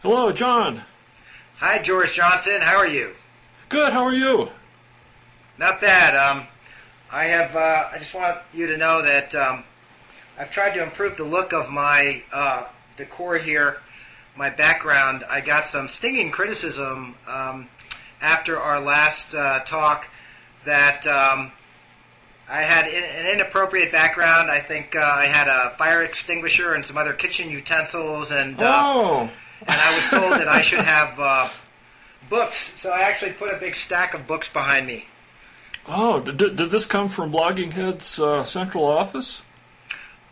Hello, John. Hi, George Johnson. How are you? Good. How are you? Not bad. I just want you to know that I've tried to improve the look of my decor here, my background. I got some stinging criticism after our last talk that I had an inappropriate background. I think I had a fire extinguisher and some other kitchen utensils, and I was told that I should have books. So I actually put a big stack of books behind me. Oh, did this come from Blogging Head's central office?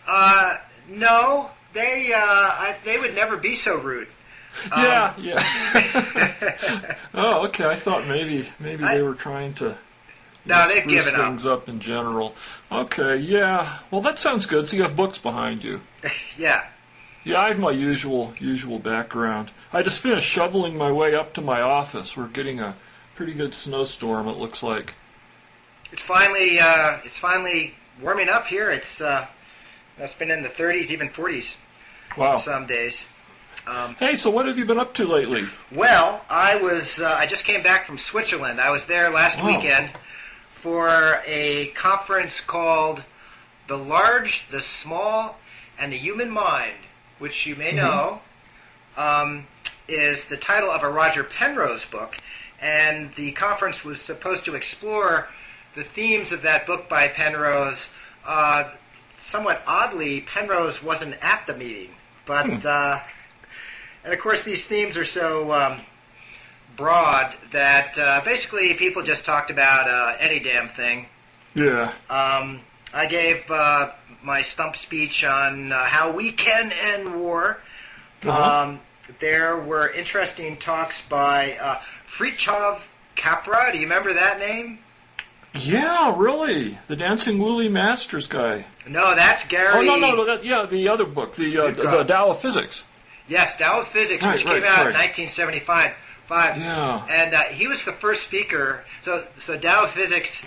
No, they would never be so rude. Yeah. Oh, okay. I thought maybe they were trying to they've given things up in general. Okay, yeah. Well, that sounds good. So you have books behind you. Yeah. Yeah, I have my usual background. I just finished shoveling my way up to my office. We're getting a pretty good snowstorm, it looks like. It's finally warming up here. It's been in the 30s, even 40s. Wow. Some days. Hey, so what have you been up to lately? Well, I just came back from Switzerland. I was there last weekend for a conference called The Large, the Small, and the Human Mind, which you may know is the title of a Roger Penrose book. And the conference was supposed to explore the themes of that book by Penrose. Somewhat oddly, Penrose wasn't at the meeting. But, and of course, these themes are so broad that basically people just talked about any damn thing. Yeah. I gave my stump speech on how we can end war. There were interesting talks by Fritjof Capra. Do you remember that name? Yeah, really. The Dancing Woolly Masters guy. No, that's Gary. Oh, no. The other book, the Tao of Physics. Yes, Tao of Physics, which came out in 1975. Yeah. And he was the first speaker. So Tao of Physics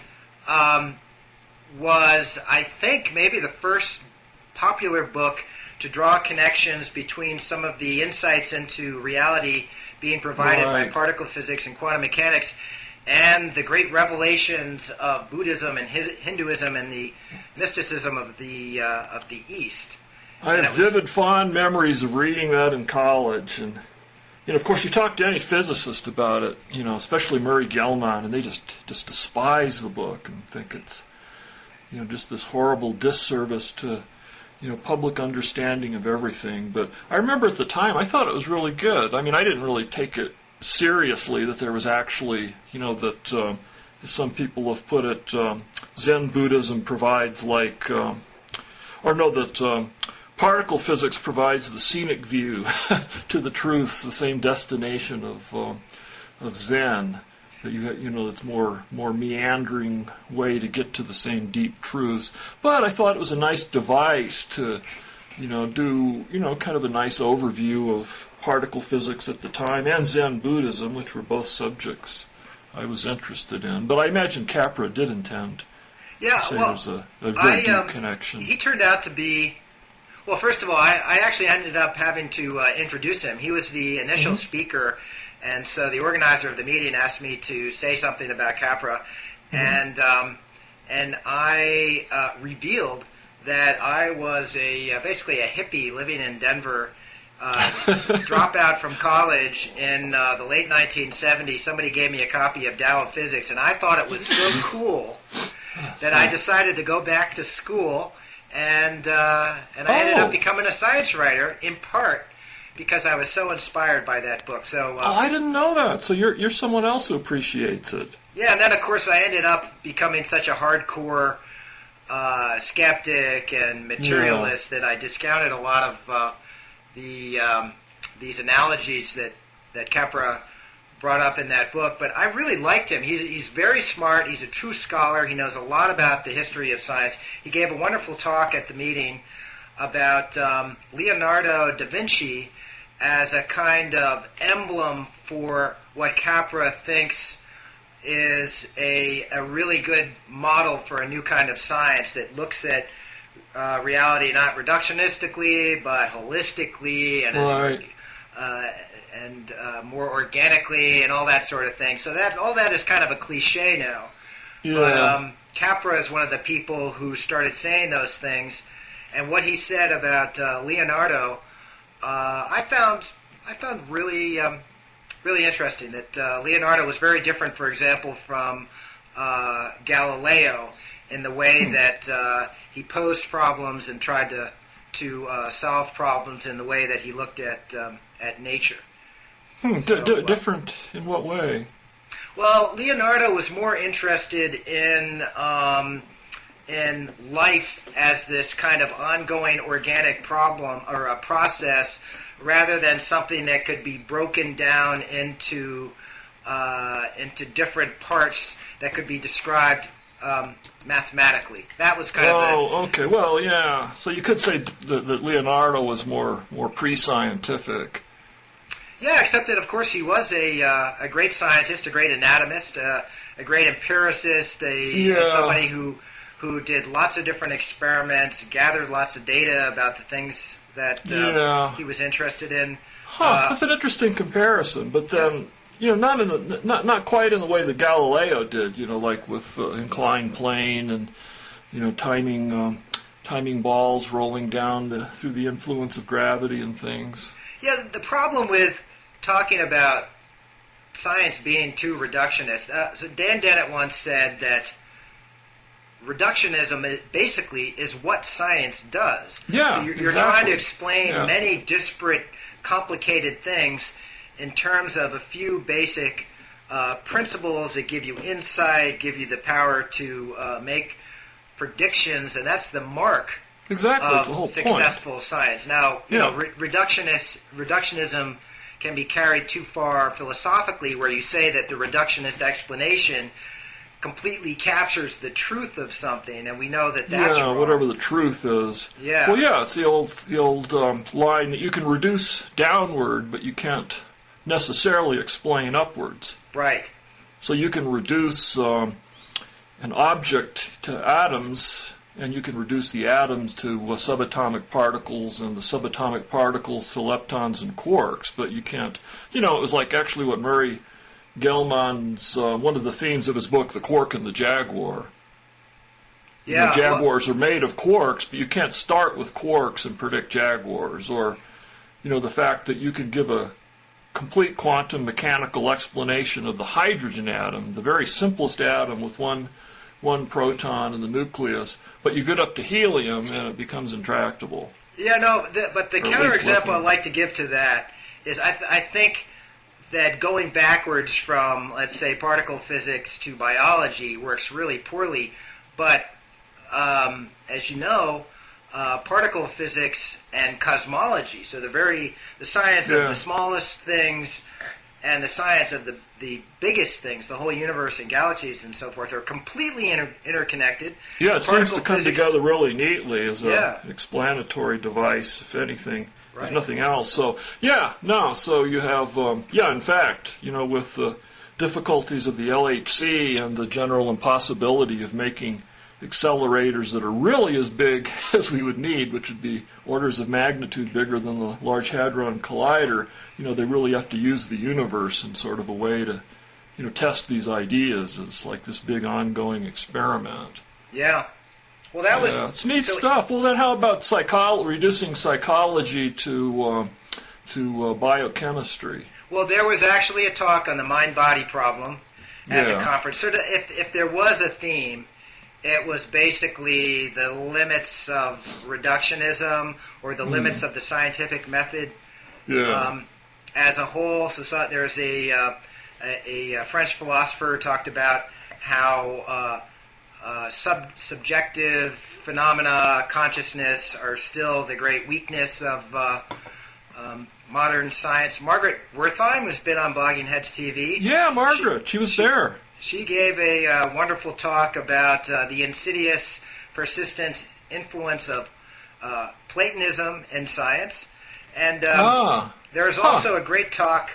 was, I think, maybe the first popular book to draw connections between some of the insights into reality being provided by particle physics and quantum mechanics and the great revelations of Buddhism and Hinduism and the mysticism of the East. I have vivid, fond memories of reading that in college, and of course, you talk to any physicist about it, especially Murray Gell-Mann, and they just despise the book and think it's, just this horrible disservice to, public understanding of everything. But I remember at the time, I thought it was really good. I mean, I didn't really take it seriously that there was actually, that some people have put it, Zen Buddhism provides particle physics provides the scenic view to the truths, the same destination of Zen. That it's more meandering way to get to the same deep truths. But I thought it was a nice device to, do kind of a nice overview of particle physics at the time and Zen Buddhism, which were both subjects I was interested in. But I imagine Capra did intend to say there was a very deep connection. He turned out to be. Well, first of all, I actually ended up having to introduce him. He was the initial speaker, and so the organizer of the meeting asked me to say something about Capra, and I revealed that I was basically a hippie living in Denver, dropout from college in the late 1970s. Somebody gave me a copy of Tao of Physics, and I thought it was so cool that I decided to go back to school. And I ended up becoming a science writer, in part because I was so inspired by that book. So I didn't know that. So you're someone else who appreciates it. Yeah, and then of course I ended up becoming such a hardcore skeptic and materialist that I discounted a lot of these analogies that Capra brought up in that book. But I really liked him. He's very smart. He's a true scholar. He knows a lot about the history of science. He gave a wonderful talk at the meeting about Leonardo da Vinci as a kind of emblem for what Capra thinks is a really good model for a new kind of science that looks at reality not reductionistically but holistically and more organically and all that sort of thing. So all that is kind of a cliche now. Yeah. But Capra is one of the people who started saying those things, and what he said about Leonardo, I found really really interesting. That Leonardo was very different, for example, from Galileo in the way that he posed problems and tried to solve problems in the way that he looked at nature. Different in what way? Well, Leonardo was more interested in life as this kind of ongoing organic problem or a process, rather than something that could be broken down into different parts that could be described mathematically. That was kind of okay. Well, yeah. So you could say that Leonardo was more pre-scientific. Yeah, except that, of course, he was a great scientist, a great anatomist, a great empiricist, somebody who did lots of different experiments, gathered lots of data about the things that he was interested in. That's an interesting comparison. But then, not quite in the way that Galileo did. Like with inclined plane and timing balls rolling down through the influence of gravity and things. Yeah, the problem with talking about science being too reductionist. So Dan Dennett once said that reductionism basically is what science does. Yeah, so you're exactly. trying to explain many disparate, complicated things in terms of a few basic principles that give you insight, give you the power to make predictions, and that's the mark exactly. That's the whole successful point. Science. Now, reductionism can be carried too far philosophically, where you say that the reductionist explanation completely captures the truth of something, and we know that that's wrong. Whatever the truth is. Yeah. Well, yeah, it's the old line that you can reduce downward, but you can't necessarily explain upwards. Right. So you can reduce an object to atoms, and you can reduce the atoms to subatomic particles, and the subatomic particles to leptons and quarks, but you can't. It was like actually what Murray Gell-Mann's one of the themes of his book, The Quark and the Jaguar. Yeah. Jaguars are made of quarks, but you can't start with quarks and predict jaguars. Or, the fact that you can give a complete quantum mechanical explanation of the hydrogen atom, the very simplest atom with one proton in the nucleus, but you get up to helium and it becomes intractable. Yeah, no, but the counterexample I'd like to give to that is I think that going backwards from, let's say, particle physics to biology works really poorly. But as you know, particle physics and cosmology, so the science of the smallest things and the science of the biggest things, the whole universe and galaxies and so forth, are completely interconnected. Yeah, it seems to come together really neatly as an explanatory device, if anything. Right. There's nothing else. So, so you have, in fact, with the difficulties of the LHC and the general impossibility of making accelerators that are really as big as we would need, which would be orders of magnitude bigger than the Large Hadron Collider, they really have to use the universe in sort of a way to, test these ideas. It's like this big ongoing experiment. Yeah. Well, that was... it's neat stuff. Well, then how about reducing psychology to biochemistry? Well, there was actually a talk on the mind-body problem at the conference. So if there was a theme, it was basically the limits of reductionism or the limits of the scientific method as a whole. So there's a French philosopher who talked about how subjective phenomena, consciousness, are still the great weakness of modern science. Margaret Wertheim has been on Blogging Heads TV. Yeah, Margaret, she was there. She gave a wonderful talk about the insidious, persistent influence of Platonism in science. And there's also a great talk,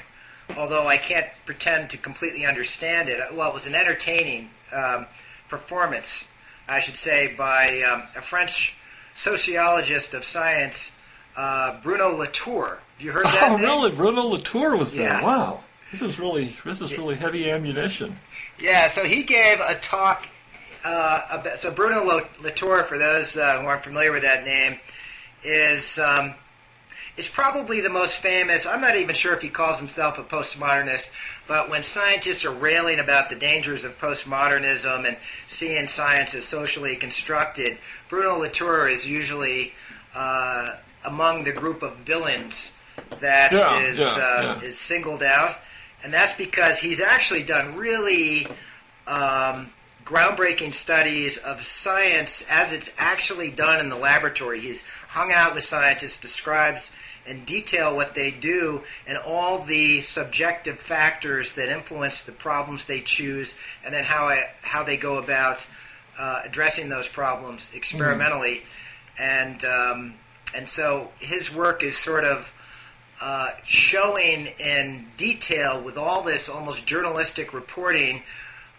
although I can't pretend to completely understand it. Well, it was an entertaining performance, I should say, by a French sociologist of science, Bruno Latour. You heard that name? Really? Bruno Latour was there. Yeah. Wow. This is really heavy ammunition. Yeah, so he gave a talk. So Bruno Latour, for those who aren't familiar with that name, is probably the most famous. I'm not even sure if he calls himself a postmodernist, but when scientists are railing about the dangers of postmodernism and seeing science as socially constructed, Bruno Latour is usually among the group of villains that is singled out. And that's because he's actually done really groundbreaking studies of science as it's actually done in the laboratory. He's hung out with scientists, describes in detail what they do, and all the subjective factors that influence the problems they choose, and then how they go about addressing those problems experimentally. And so his work is sort of showing in detail with all this almost journalistic reporting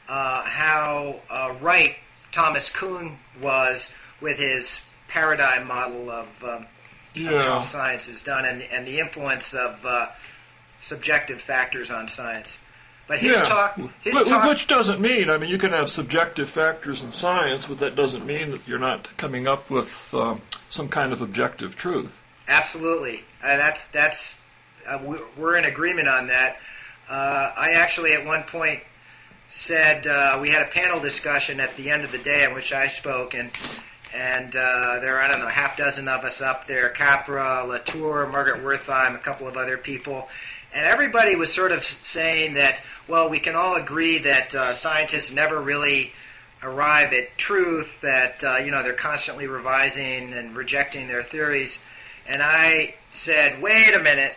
how right Thomas Kuhn was with his paradigm model of how science is done and the influence of subjective factors on science. But his talk... Which doesn't mean, you can have subjective factors in science, but that doesn't mean that you're not coming up with some kind of objective truth. Absolutely. We're in agreement on that. I actually at one point said we had a panel discussion at the end of the day in which I spoke, and there are, I don't know, half dozen of us up there, Capra, Latour, Margaret Wertheim, a couple of other people, and everybody was sort of saying that, well, we can all agree that scientists never really arrive at truth, that they're constantly revising and rejecting their theories. And I said, wait a minute,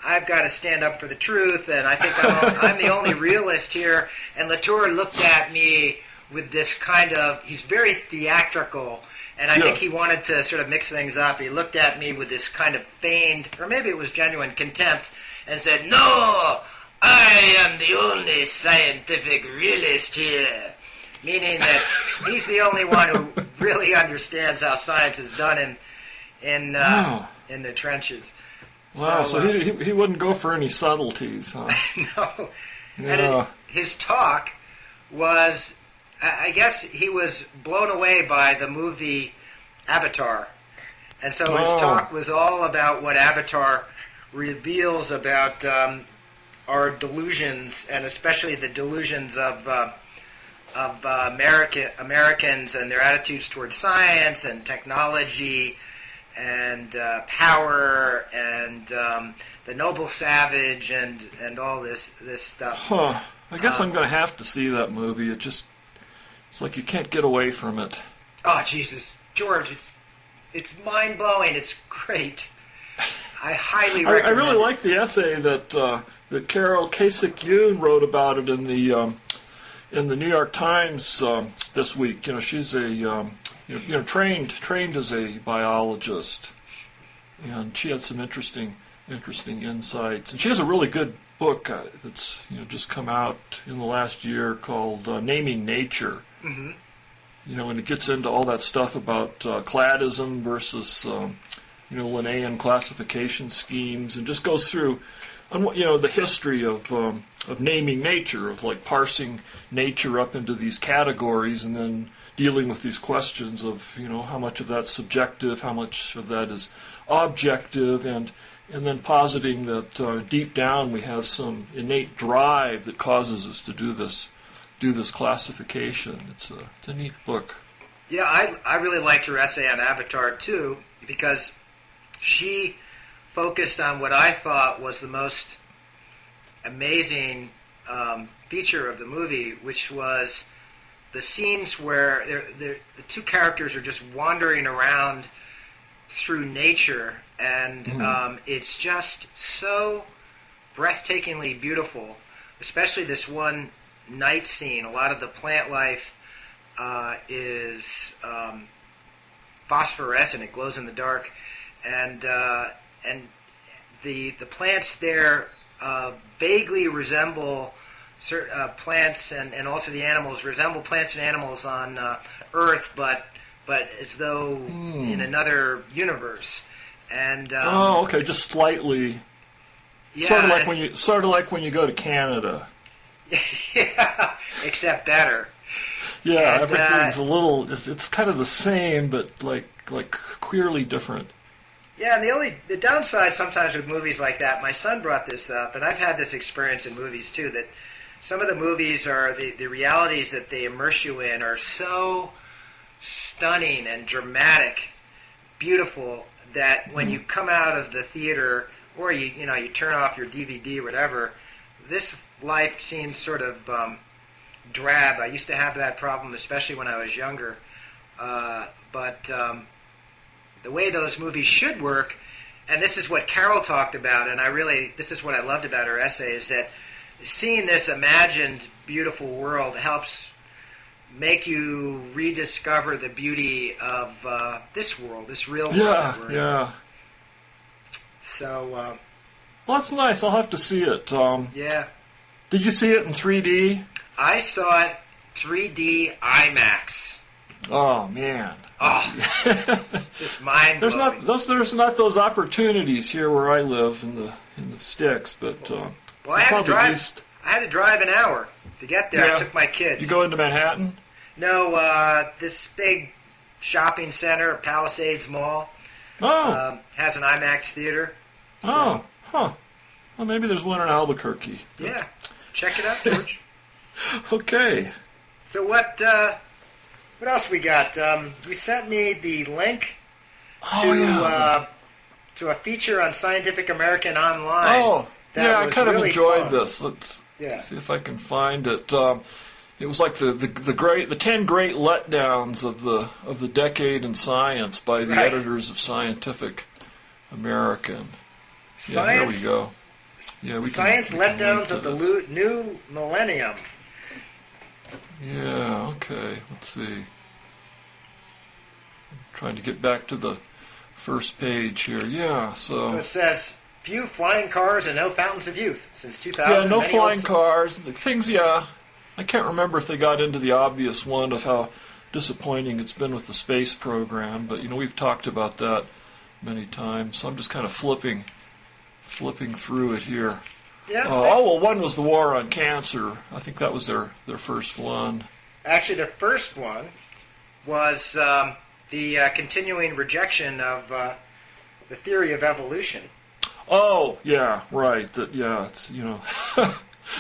I've got to stand up for the truth, and I think I'm the only realist here. And Latour looked at me with this kind of, he's very theatrical, and I think he wanted to sort of mix things up. He looked at me with this kind of feigned, or maybe it was genuine contempt, and said, no, I am the only scientific realist here. Meaning that he's the only one who really understands how science is done in the trenches. Wow, so he wouldn't go for any subtleties, huh? No. Yeah. And his talk was, I guess he was blown away by the movie Avatar. And so his talk was all about what Avatar reveals about our delusions, and especially the delusions of Americans and their attitudes towards science and technology and power and the noble savage and all this stuff. Huh. I guess I'm going to have to see that movie. It's like you can't get away from it. Oh, Jesus. George, it's mind-blowing. It's great. I highly recommend I really like the essay that Carol Kasich-Yoon wrote about it in the New York Times this week. She's a trained as a biologist, and she had some interesting insights. And she has a really good book that's just come out in the last year called Naming Nature. Mm-hmm. And it gets into all that stuff about cladism versus Linnaean classification schemes, and just goes through the history of naming nature, of like parsing nature up into these categories, and then dealing with these questions of how much of that's subjective, how much of that is objective, and then positing that deep down we have some innate drive that causes us to do this classification. It's a neat book. Yeah, I really liked her essay on Avatar too, because she focused on what I thought was the most amazing feature of the movie, which was the scenes where the two characters are just wandering around through nature, and it's just so breathtakingly beautiful, especially this one night scene. A lot of the plant life is phosphorescent; it glows in the dark, and the plants there vaguely resemble plants, and also the animals resemble plants and animals on Earth, but as though in another universe. And just slightly Yeah, sort of like when you go to Canada. Yeah, except better. Yeah, And, everything's a little. It's kind of the same, but like queerly different. Yeah, and the downside sometimes with movies like that, my son brought this up, and I've had this experience in movies too, that some of the movies are the realities that they immerse you in are so stunning and dramatic, beautiful, that when you come out of the theater or you turn off your DVD or whatever, this life seems sort of drab. I used to have that problem, especially when I was younger. But the way those movies should work, and this is what Carol talked about, and this is what I loved about her essay, is that seeing this imagined beautiful world helps make you rediscover the beauty of this world, this real world. Yeah. So, well, that's nice. I'll have to see it. Yeah. Did you see it in 3D? I saw it 3D IMAX. Oh man! Oh, just mind blowing. There's not those opportunities here where I live in the sticks, but well, I had to drive an hour to get there. Yeah. I took my kids. You go into Manhattan? No, this big shopping center, Palisades Mall, has an IMAX theater. So, Oh, huh. Well, maybe there's one in Albuquerque. Yeah, check it out, George. Okay. So what else we got? You sent me the link to a feature on Scientific American online. Oh, yeah, I kind of really enjoyed fun. this. Let's see if I can find it. It was like the 10 great letdowns of the decade in science by the editors of Scientific American. Science, here we go. Yeah, Science letdowns of the new millennium. Yeah, okay. Let's see. I'm trying to get back to the first page here. Yeah, So it says, few flying cars and no fountains of youth since 2000. Yeah, no flying cars. The things, I can't remember if they got into the obvious one of how disappointing it's been with the space program, but, we've talked about that many times. So I'm just kind of flipping through it here. Yeah. One was the war on cancer. I think that was their first one. Actually, their first one was the continuing rejection of the theory of evolution. Oh, yeah, right. It's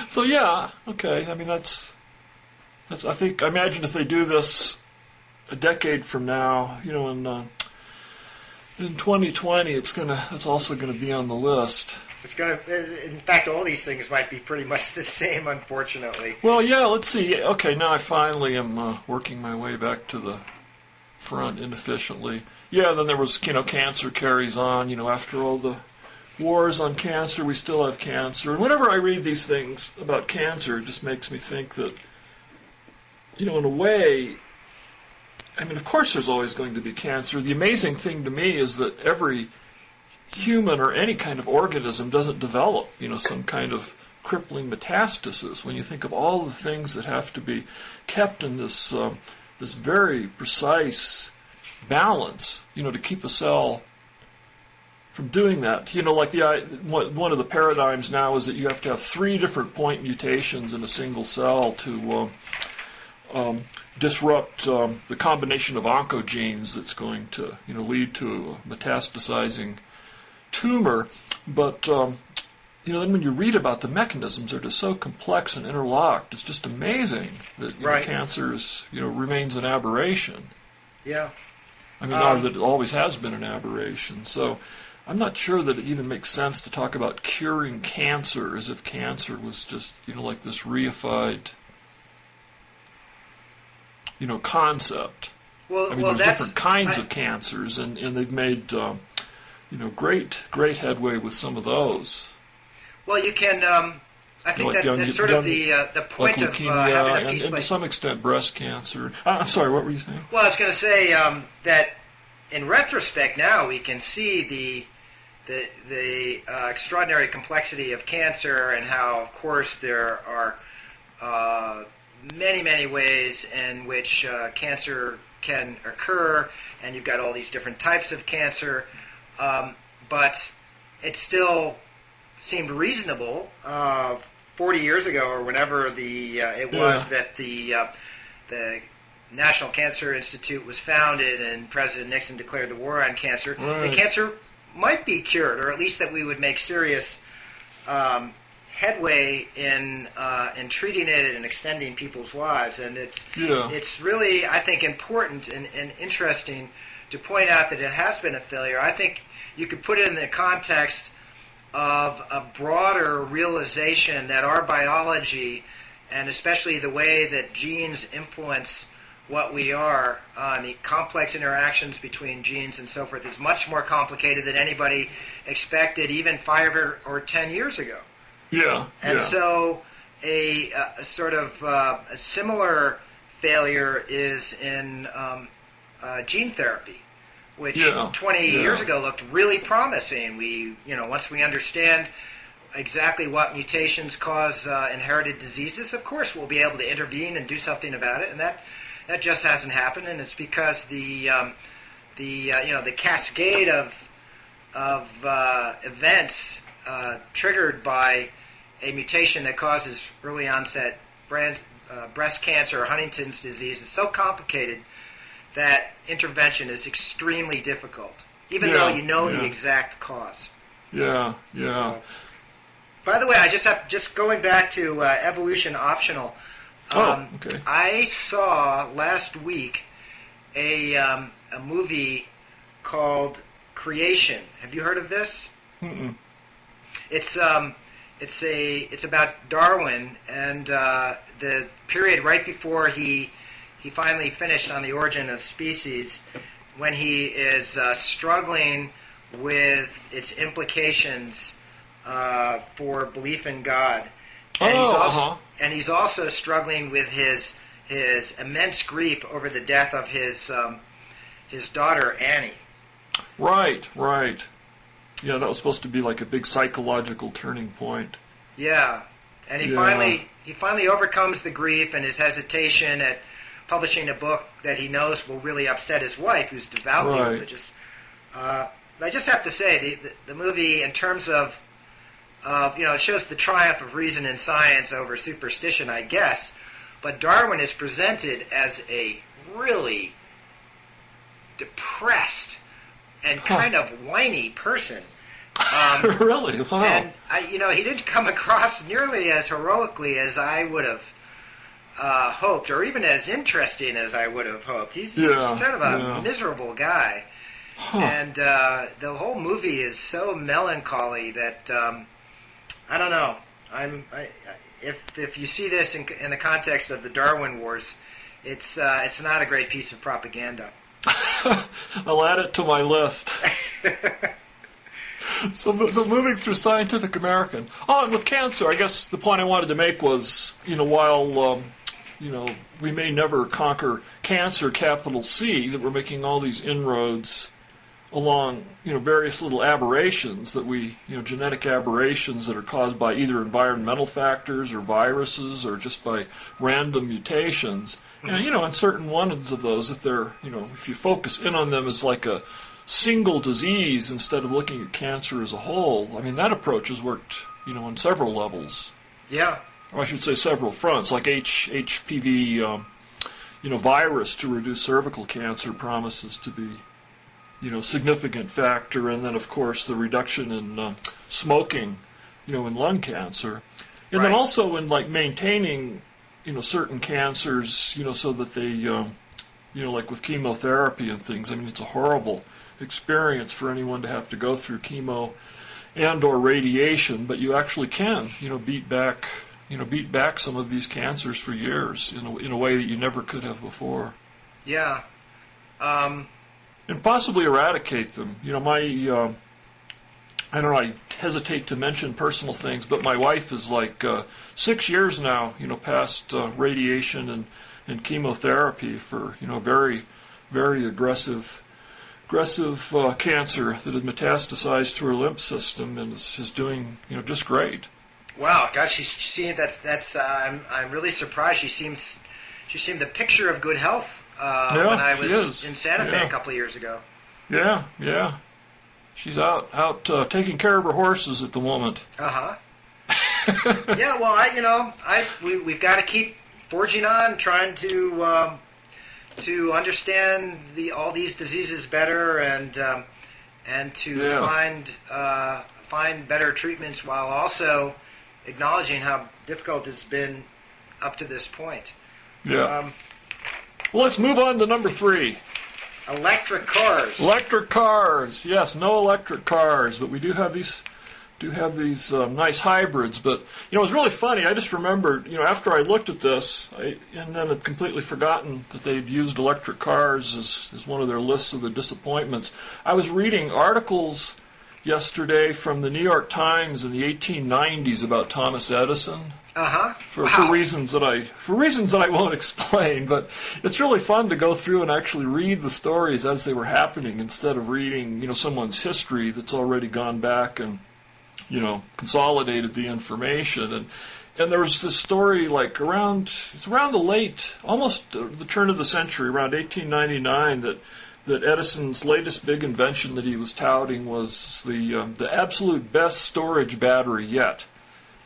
So okay. I mean, that's. I imagine if they do this a decade from now, in 2020, it's also gonna be on the list. In fact, all these things might be pretty much the same, unfortunately. Well, yeah, let's see. Okay, now I finally am working my way back to the front inefficiently. Yeah, then there was, cancer carries on. After all the wars on cancer, we still have cancer. And whenever I read these things about cancer, it just makes me think that, in a way, I mean, of course there's always going to be cancer. The amazing thing to me is that every human or any kind of organism doesn't develop, some kind of crippling metastasis. When you think of all the things that have to be kept in this very precise balance, to keep a cell from doing that. Like one of the paradigms now is that you have to have 3 different point mutations in a single cell to disrupt the combination of oncogenes that's going to, lead to a metastasizing tumor. But then when you read about the mechanisms, they're just so complex and interlocked. It's just amazing that cancer is, remains an aberration. Yeah. I mean, not that it always has been an aberration. So I'm not sure that it even makes sense to talk about curing cancer as if cancer was just, like this reified, concept. Well, I mean, there's different kinds of cancers, and they've made, great headway with some of those. Well, you can. I think that's sort of the point like of leukemia, having a piece and to some extent breast cancer. I'm sorry, what were you saying? Well, I was going to say that in retrospect, now we can see the extraordinary complexity of cancer and how, of course, there are many ways in which cancer can occur, and you've got all these different types of cancer, but it's still seemed reasonable 40 years ago or whenever it was that the National Cancer Institute was founded and President Nixon declared the war on cancer. Right. The cancer might be cured, or at least that we would make serious headway in treating it and extending people's lives. And it's really, I think, important and interesting to point out that it has been a failure. I think you could put it in the context of a broader realization that our biology, and especially the way that genes influence what we are, the complex interactions between genes and so forth, is much more complicated than anybody expected even 5 or 10 years ago. Yeah. And so a sort of a similar failure is in gene therapy, which 20 years ago looked really promising. Once we understand exactly what mutations cause inherited diseases, of course we'll be able to intervene and do something about it. And that just hasn't happened, and it's because the cascade of events triggered by a mutation that causes early onset breast cancer or Huntington's disease is so complicated that intervention is extremely difficult, even though you know the exact cause. Yeah. So, by the way, just going back to evolution optional. Okay. I saw last week a movie called Creation. Have you heard of this? Mm-mm. It's about Darwin and the period right before he finally finished on the origin of species, when he is struggling with its implications for belief in God. And he's also struggling with his immense grief over the death of his daughter Annie. Right. Yeah, that was supposed to be like a big psychological turning point. Yeah, and he finally overcomes the grief and his hesitation at publishing a book that he knows will really upset his wife, who's devoutly religious. But I just have to say, the movie, in terms of it shows the triumph of reason and science over superstition, I guess. But Darwin is presented as a really depressed and kind of whiny person. Really? Wow. And he didn't come across nearly as heroically as I would have hoped, or even as interesting as I would have hoped. He's just kind of a miserable guy. And the whole movie is so melancholy that I don't know. If you see this in the context of the Darwin Wars, it's not a great piece of propaganda. I'll add it to my list. So moving through Scientific American. And with cancer, I guess the point I wanted to make was, while we may never conquer cancer, capital C, that we're making all these inroads along, various little aberrations that genetic aberrations that are caused by either environmental factors or viruses or just by random mutations. And, in certain ones of those, if they're, if you focus in on them as like a single disease instead of looking at cancer as a whole, that approach has worked, on several levels. Yeah. Or I should say several fronts, like HPV, virus to reduce cervical cancer promises to be, significant factor, and then of course the reduction in smoking, in lung cancer, and then also in like maintaining, certain cancers, so that they, like with chemotherapy and things. It's a horrible experience for anyone to have to go through chemo and or radiation, but you actually can, beat back some of these cancers for years in a way that you never could have before. Yeah. And possibly eradicate them. I don't know, I hesitate to mention personal things, but my wife is like 6 years now, past radiation and chemotherapy for, very, very aggressive cancer that had metastasized to her lymph system and is doing, just great. Wow, gosh, I'm really surprised. She seemed the picture of good health when I was in Santa Fe a couple of years ago. Yeah. She's out taking care of her horses at the moment. Uh-huh. Yeah, well, we've got to keep forging on, trying to understand all these diseases better, and to find better treatments, while also acknowledging how difficult it's been up to this point. Yeah. Well, let's move on to number 3. Electric cars. Electric cars. Yes, no electric cars, but we do have these nice hybrids. But it was really funny. I just remembered, after I looked at this, and then had completely forgotten that they'd used electric cars as one of their lists of the disappointments. I was reading articles yesterday from the New York Times in the 1890s about Thomas Edison. Uh-huh. For reasons that I won't explain, but it's really fun to go through and actually read the stories as they were happening instead of reading, someone's history that's already gone back and, consolidated the information. And there was this story like around almost the turn of the century, around 1899, that Edison's latest big invention that he was touting was the absolute best storage battery yet.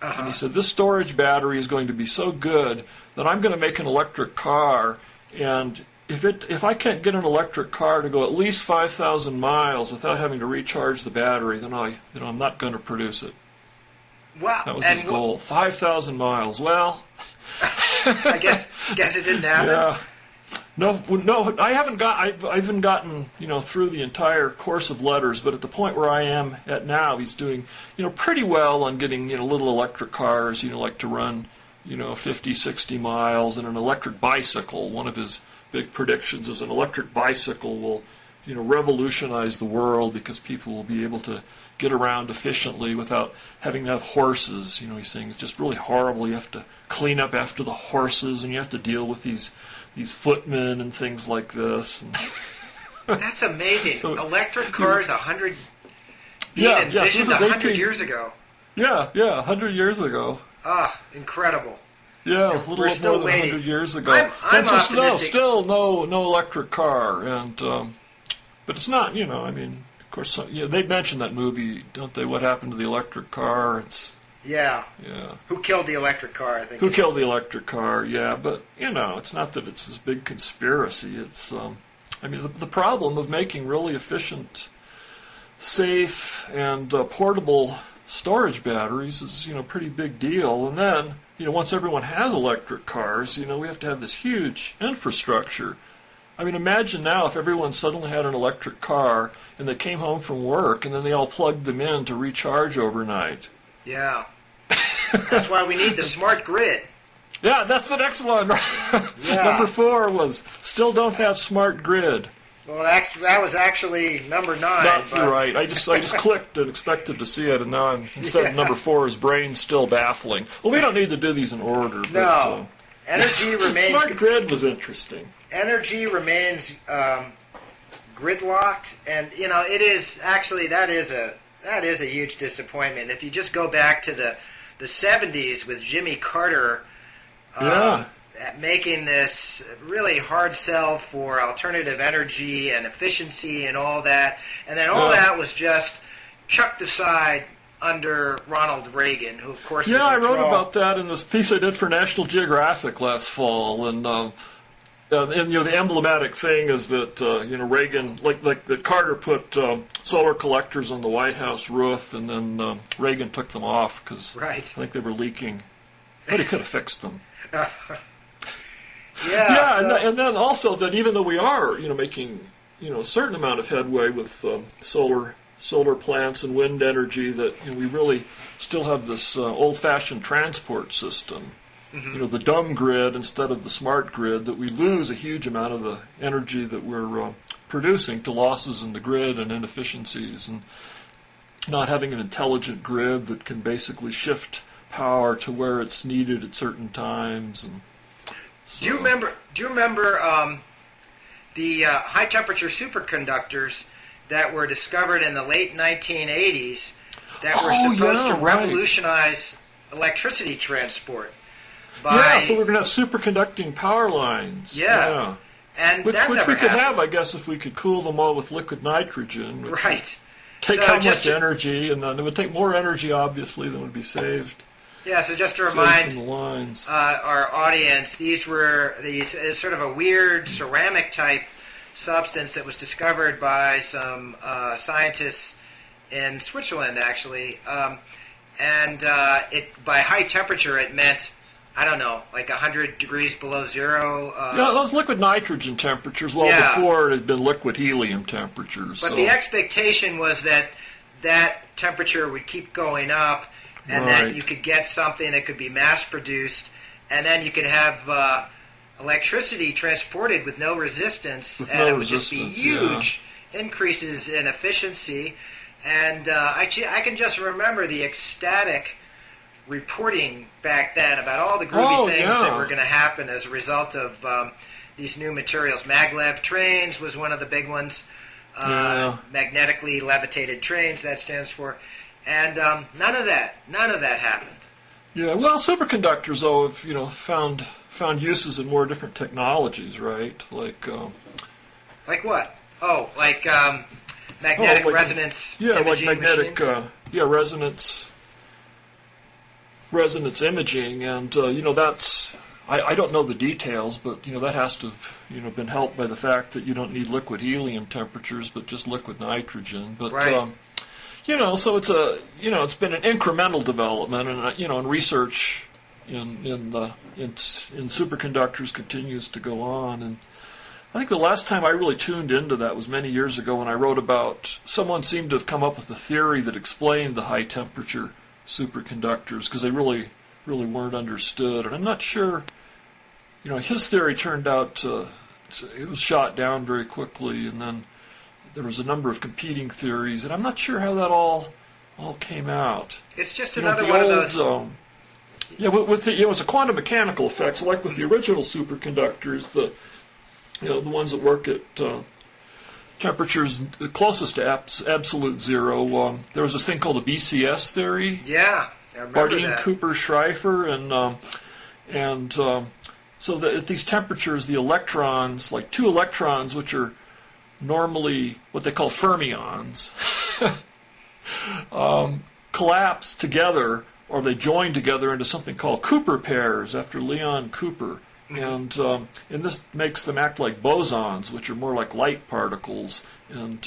Uh-huh. And he said, this storage battery is going to be so good that I'm going to make an electric car, and if I can't get an electric car to go at least 5,000 miles without having to recharge the battery, then I'm not going to produce it. Wow. That was his goal. 5,000 miles. Well, I guess it didn't happen. Yeah. No, I haven't gotten, through the entire course of letters, but at the point where I am at now, he's doing, pretty well on getting, little electric cars, like to run, 50, 60 miles, and an electric bicycle. One of his big predictions is an electric bicycle will, revolutionize the world because people will be able to get around efficiently without having to have horses. He's saying it's just really horrible. You have to clean up after the horses, and you have to deal with these footmen and things like this. That's amazing. So, electric cars, 100 envisioned 100 years ago. Yeah, 100 years ago. Ah, incredible. Yeah, a little more than 100 years ago. I'm optimistic. Still no electric car, and but it's not. Of course, they mentioned that movie, don't they? What happened to the electric car? Yeah. Yeah. Who killed the electric car, I think. Who killed the electric car, yeah. But, it's not that it's this big conspiracy. It's, the problem of making really efficient, safe, and portable storage batteries is, a pretty big deal. And then, once everyone has electric cars, we have to have this huge infrastructure. Imagine now if everyone suddenly had an electric car and they came home from work and then they all plugged them in to recharge overnight. Yeah. That's why we need the smart grid. Yeah, that's the next one. Yeah. Number 4 was still don't have smart grid. Well, that was actually number 9. You're right. I just clicked and expected to see it, and now instead of number 4 is brain still baffling. Well, we don't need to do these in order. No. Energy remains... Smart grid was interesting. Energy remains gridlocked, and it is actually that is a huge disappointment. If you just go back to the 70s with Jimmy Carter making this really hard sell for alternative energy and efficiency and all that, and then all that was just chucked aside under Ronald Reagan, who of course was I wrote about that in this piece I did for National Geographic last fall, and the emblematic thing is that Reagan, like that Carter put solar collectors on the White House roof, and then Reagan took them off because I think they were leaking. But he could have fixed them. And then also that even though we are making a certain amount of headway with solar plants and wind energy, that we really still have this old-fashioned transport system. Mm-hmm. The dumb grid instead of the smart grid, that we lose a huge amount of the energy that we're producing to losses in the grid and inefficiencies, and not having an intelligent grid that can basically shift power to where it's needed at certain times. And so. Do you remember the high temperature superconductors that were discovered in the late 1980s that were supposed to revolutionize electricity transport? So we're going to have superconducting power lines. And which that we never could happened. have, I guess, if we could cool them all with liquid nitrogen. Right. take how much energy, and then it would take more energy, obviously, than would be saved. Yeah, so just to remind the lines. Our audience, these sort of a weird ceramic type substance that was discovered by some scientists in Switzerland, actually, and by high temperature it meant, I don't know, like 100 degrees below zero. Yeah, those liquid nitrogen temperatures. Well, before it had been liquid helium temperatures. But the expectation was that temperature would keep going up, and then you could get something that could be mass-produced, and then you could have electricity transported with no resistance, it would just be huge increases in efficiency. And I can just remember the ecstatic reporting back then about all the groovy things that were going to happen as a result of these new materials. Maglev trains was one of the big ones. Magnetically levitated trains, that stands for. And none of that happened. Yeah, well, superconductors, though, have found uses in more different technologies, right? Like what? Oh, like magnetic resonance. Yeah, imaging like magnetic. Machines? Resonance imaging, and that's. I don't know the details, but that has to have been helped by the fact that you don't need liquid helium temperatures, but just liquid nitrogen. But so it's it's been an incremental development, and and research in superconductors continues to go on. And I think the last time I really tuned into that was many years ago when I wrote about someone seemed to have come up with a theory that explained the high temperature superconductors, because they really weren't understood. And I'm not sure, his theory turned out it was shot down very quickly, and then there was a number of competing theories, and I'm not sure how that all came out. It's just another one of those. It was a quantum mechanical effect. So like with the original superconductors, the ones that work at temperatures closest to absolute zero, there was this thing called the BCS theory. Yeah, I remember Bardeen, that. Cooper, Schrieffer, and so that at these temperatures, the electrons, like two electrons, which are normally what they call fermions, collapse together, or they join together into something called Cooper pairs after Leon Cooper. And this makes them act like bosons, which are more like light particles, and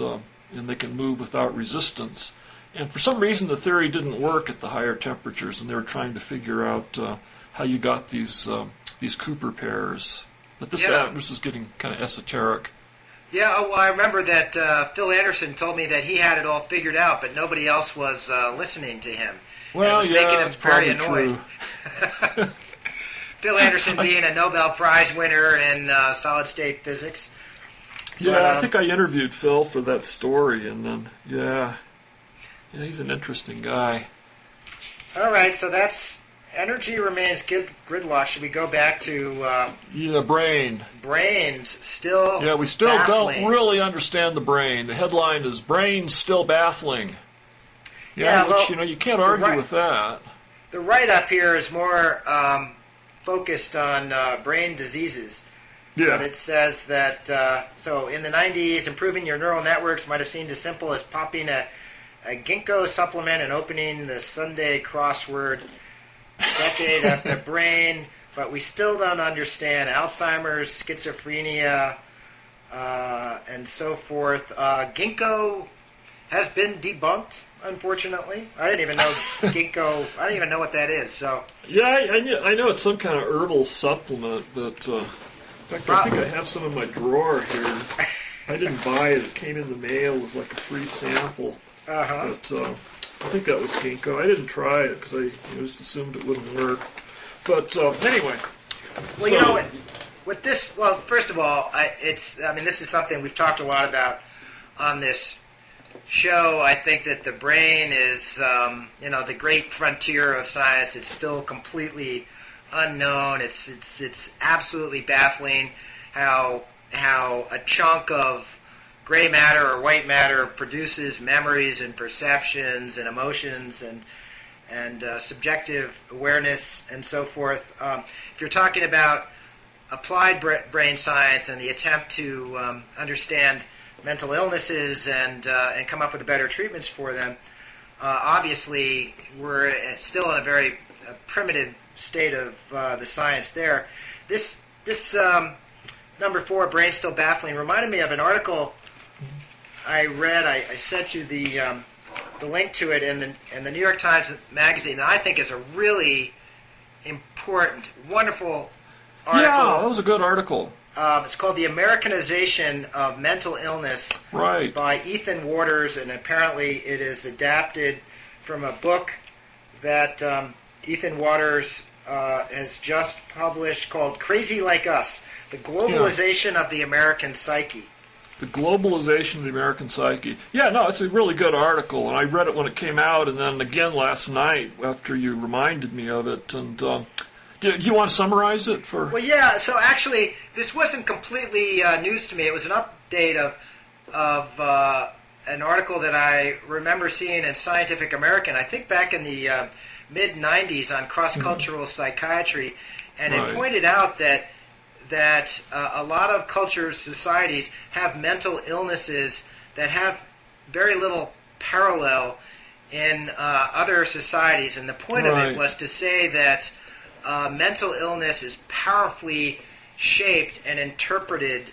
they can move without resistance. And for some reason, the theory didn't work at the higher temperatures, and they were trying to figure out how you got these Cooper pairs. But this is getting kind of esoteric. Yeah, well, I remember that Phil Anderson told me that he had it all figured out, but nobody else was listening to him. Well, it was making him it's very probably annoyed. true. Phil Anderson being a Nobel Prize winner in solid-state physics. Yeah, But, I think I interviewed Phil for that story, and then, he's an interesting guy. All right, so that's energy remains gridlocked. Should we go back to Brain. brains? Still Yeah, we still baffling. don't really understand the brain. The headline is "Brains Still Baffling." Yeah, which, well, you can't argue with that. The write-up here is more focused on brain diseases. Yeah. But it says that, so in the 90s, improving your neural networks might have seemed as simple as popping a ginkgo supplement and opening the Sunday crossword. Decade of the brain, but we still don't understand Alzheimer's, schizophrenia, and so forth. Ginkgo has been debunked, unfortunately. I didn't even know ginkgo. I don't even know what that is. So Yeah, I know it's some kind of herbal supplement, but in fact, I think I have some in my drawer here. I didn't buy it. It came in the mail as like a free sample. But I think that was ginkgo. I didn't try it because I just assumed it wouldn't work. But anyway. Well, with this, first of all, this is something we've talked a lot about on this show. I think that the brain is, the great frontier of science. It's still completely unknown. It's absolutely baffling how a chunk of gray matter or white matter produces memories and perceptions and emotions and subjective awareness and so forth. If you're talking about applied brain science and the attempt to understand mental illnesses and come up with better treatments for them. Obviously, we're still in a very primitive state of the science there. This number 4, Brain Still Baffling, reminded me of an article I read. I sent you the link to it in the New York Times Magazine that I think is a really important, wonderful article. Yeah, that was a good article. It's called The Americanization of Mental Illness by Ethan Waters, and apparently it is adapted from a book that Ethan Waters has just published called Crazy Like Us, The Globalization of the American Psyche. The Globalization of the American Psyche. Yeah, no, it's a really good article, and I read it when it came out, and then again last night after you reminded me of it. And do you want to summarize it for? Well, yeah. So actually, this wasn't completely news to me. It was an update of an article that I remember seeing in Scientific American, I think back in the mid '90s, on cross-cultural psychiatry, and it pointed out that a lot of cultures, societies, have mental illnesses that have very little parallel in other societies. And the point of it was to say that mental illness is powerfully shaped and interpreted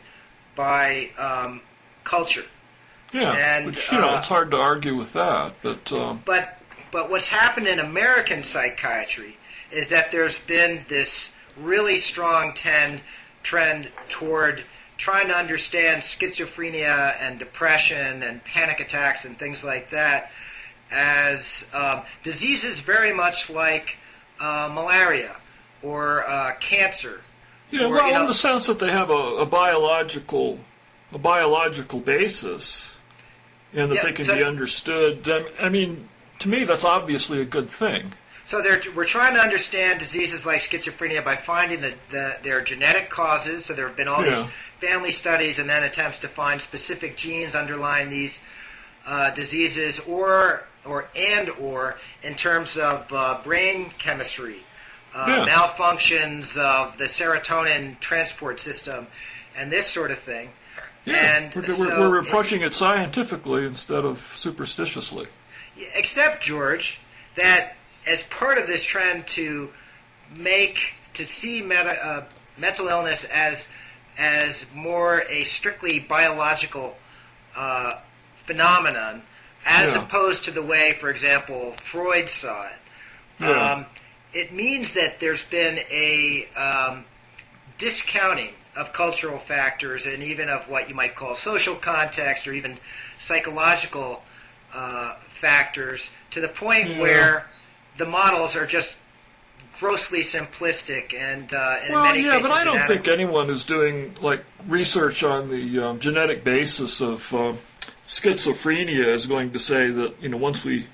by culture. Yeah, and, which, it's hard to argue with that. But what's happened in American psychiatry is that there's been this really strong trend toward trying to understand schizophrenia and depression and panic attacks and things like that as diseases very much like malaria or cancer. Yeah, well, in the sense that they have a biological basis and that they can be understood. I mean, to me, that's obviously a good thing. So we're trying to understand diseases like schizophrenia by finding their genetic causes. So there have been all these family studies and then attempts to find specific genes underlying these diseases, or in terms of brain chemistry, malfunctions of the serotonin transport system, and this sort of thing. Yeah, and we're approaching it scientifically instead of superstitiously. Except, George, that as part of this trend to see mental illness as more a strictly biological phenomenon, as opposed to the way, for example, Freud saw it, it means that there's been a discounting of cultural factors and even of what you might call social context or even psychological factors, to the point where the models are just grossly simplistic and in many cases but I don't think anyone is doing research on the genetic basis of schizophrenia is going to say that once we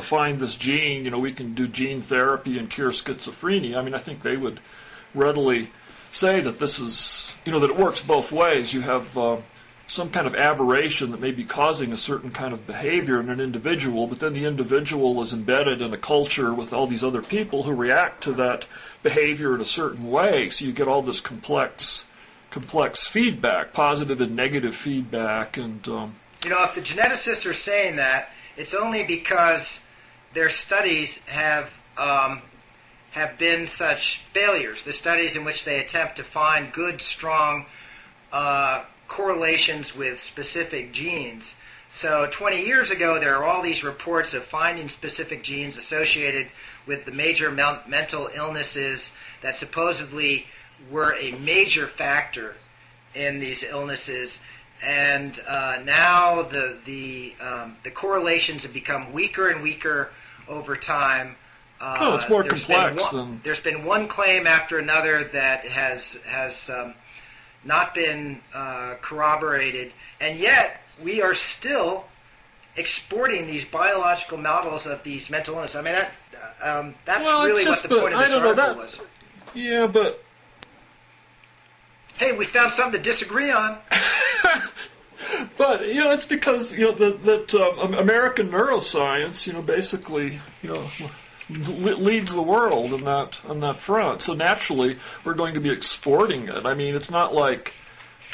find this gene, we can do gene therapy and cure schizophrenia. I mean, I think they would readily say that this is that it works both ways. You have some kind of aberration that may be causing a certain kind of behavior in an individual, but then the individual is embedded in a culture with all these other people who react to that behavior in a certain way. So you get all this complex feedback, positive and negative feedback. And if the geneticists are saying that, it's only because their studies have been such failures. The studies in which they attempt to find good, strong correlations with specific genes. So 20 years ago, there are all these reports of finding specific genes associated with the major mental illnesses that supposedly were a major factor in these illnesses. And now the correlations have become weaker and weaker over time. It's more complex than... There's been one claim after another that has not been corroborated, and yet we are still exporting these biological models of these mental illness. I mean, that's really what the point of this article was. Yeah, but... Hey, we found something to disagree on. But, it's because, that American neuroscience, basically, leads the world on that front. So naturally, we're going to be exporting it. I mean, it's not like,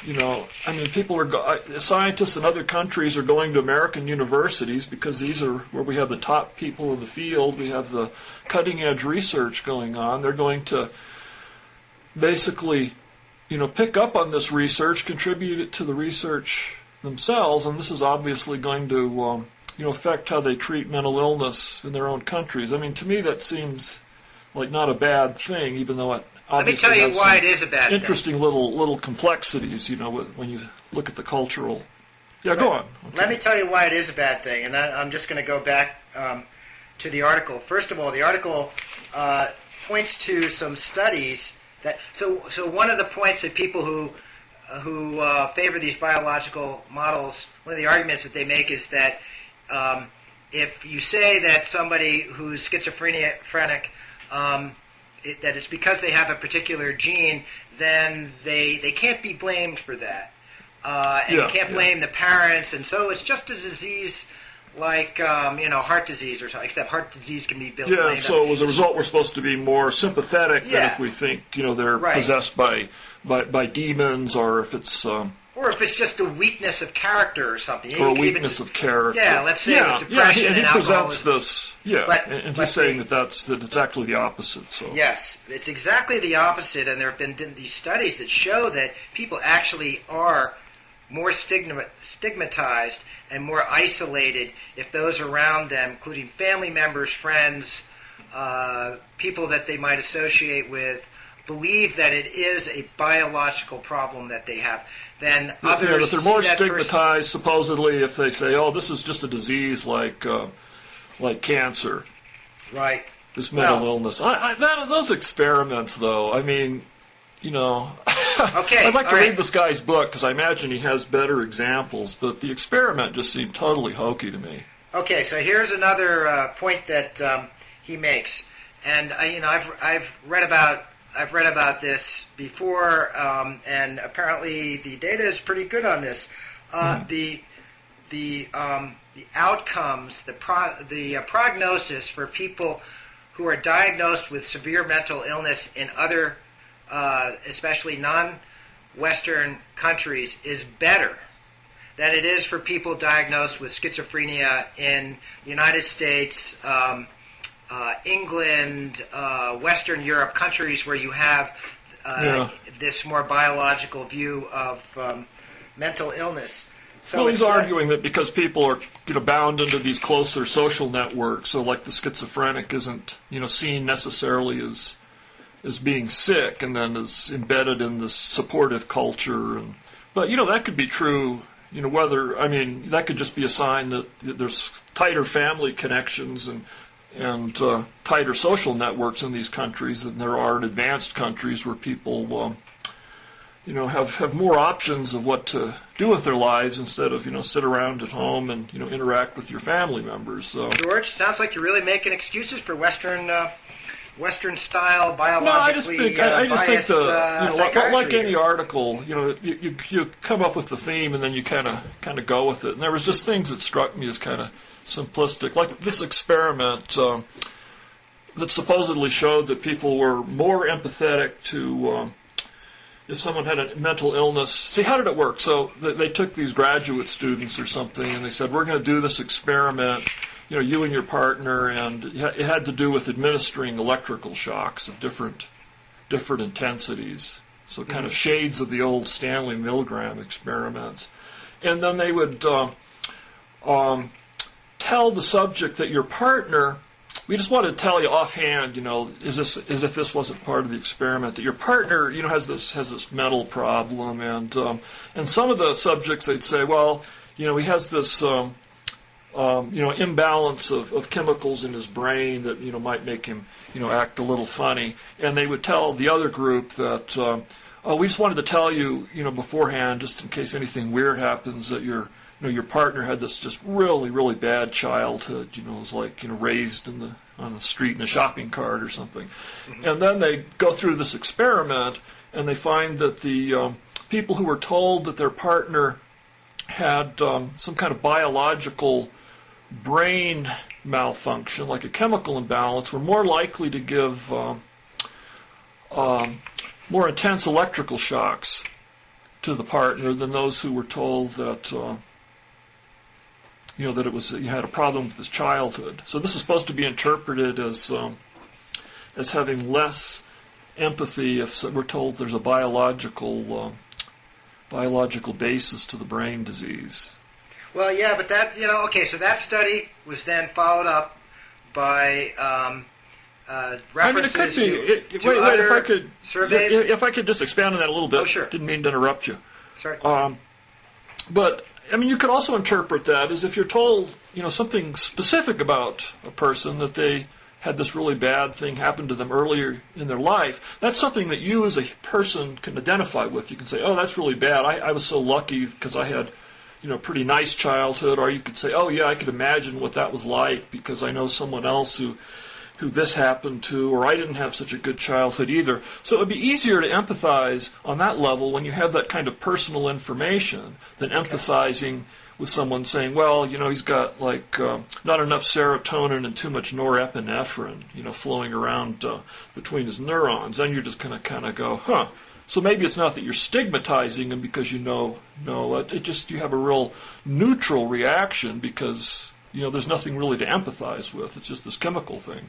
I mean, scientists in other countries are going to American universities because these are where we have the top people in the field. We have the cutting edge research going on. They're going to basically, pick up on this research, contribute it to the research themselves, and this is obviously going to, affect how they treat mental illness in their own countries. I mean, to me that seems like not a bad thing, even though it obviously let me tell you why it is a bad interesting thing. little complexities, when you look at the cultural. Yeah, go on. Okay. Let me tell you why it is a bad thing, and I'm just going to go back to the article. First of all, the article points to some studies that. So one of the points that people who favor these biological models, one of the arguments that they make is that if you say that somebody who's schizophrenic, that it's because they have a particular gene, then they can't be blamed for that. And you can't blame the parents, and so it's just a disease like heart disease or something, except heart disease can be blamed. Yeah, so as a result, we're supposed to be more sympathetic than if we think they're possessed by demons, or if it's just a weakness of character or something. Or a weakness of character. Yeah, let's say depression and he presents this. Yeah, but he's saying that it's actually the opposite. So yes, it's exactly the opposite, and there have been these studies that show that people actually are more stigmatized and more isolated if those around them, including family members, friends, people that they might associate with, believe that it is a biological problem that they have. Then others that they're more stigmatized, supposedly, if they say, "Oh, this is just a disease like cancer." Right. This mental illness. Those experiments, though. I mean, Okay. I'd like to read this guy's book because I imagine he has better examples, but the experiment just seemed totally hokey to me. Okay, so here's another point that he makes, and I've read about this before, and apparently the data is pretty good on this. The outcomes, the prognosis for people who are diagnosed with severe mental illness in other, especially non-Western countries, is better than it is for people diagnosed with schizophrenia in the United States, England, Western Europe, countries where you have this more biological view of mental illness. So he's arguing that because people are bound into these closer social networks, so like the schizophrenic isn't seen necessarily as being sick, and then is embedded in this supportive culture. But that could be true. That could just be a sign that there's tighter family connections and tighter social networks in these countries than there are in advanced countries where people, have more options of what to do with their lives instead of, sit around at home and, interact with your family members. So. George, sounds like you're really making excuses for Western-style biologically I just think psychiatry. like any article, you come up with the theme and then you kind of go with it. And there was just things that struck me as kind of simplistic, like this experiment that supposedly showed that people were more empathetic to if someone had a mental illness. See, how did it work? So they took these graduate students or something, and they said, we're going to do this experiment, you and your partner, and it had to do with administering electrical shocks of different intensities. So kind of shades of the old Stanley Milgram experiments. And then they would tell the subject that your partner, we just wanted to tell you offhand, as if this wasn't part of the experiment, that your partner, has this mental problem, and some of the subjects they'd say, well, he has this, imbalance of chemicals in his brain that might make him, act a little funny, and they would tell the other group that, we just wanted to tell you, beforehand, just in case anything weird happens, that your partner had this just really, really bad childhood, was like, raised on the street in a shopping cart or something. Mm-hmm. And then they go through this experiment, and they find that the people who were told that their partner had some kind of biological brain malfunction, like a chemical imbalance, were more likely to give more intense electrical shocks to the partner than those who were told that that it was you had a problem with his childhood. So this is supposed to be interpreted as having less empathy if we're told there's a biological basis to the brain disease. Well, yeah, but that okay. So that study was then followed up by references to other if I could, surveys. If I could just expand on that a little bit. Oh, sure. Didn't mean to interrupt you. Sorry. But I mean, you could also interpret that as if you're told, something specific about a person, that they had this really bad thing happen to them earlier in their life. That's something that you as a person can identify with. You can say, oh, that's really bad. I was so lucky because I had pretty nice childhood. Or you could say, oh yeah, I could imagine what that was like because I know someone else who this happened to, or I didn't have such a good childhood either. So it would be easier to empathize on that level when you have that kind of personal information than empathizing with someone saying, well, he's got not enough serotonin and too much norepinephrine, flowing around between his neurons. Then you're just going to kind of go, huh. So maybe it's not that you're stigmatizing him because no, it just you have a real neutral reaction because there's nothing really to empathize with. It's just this chemical thing.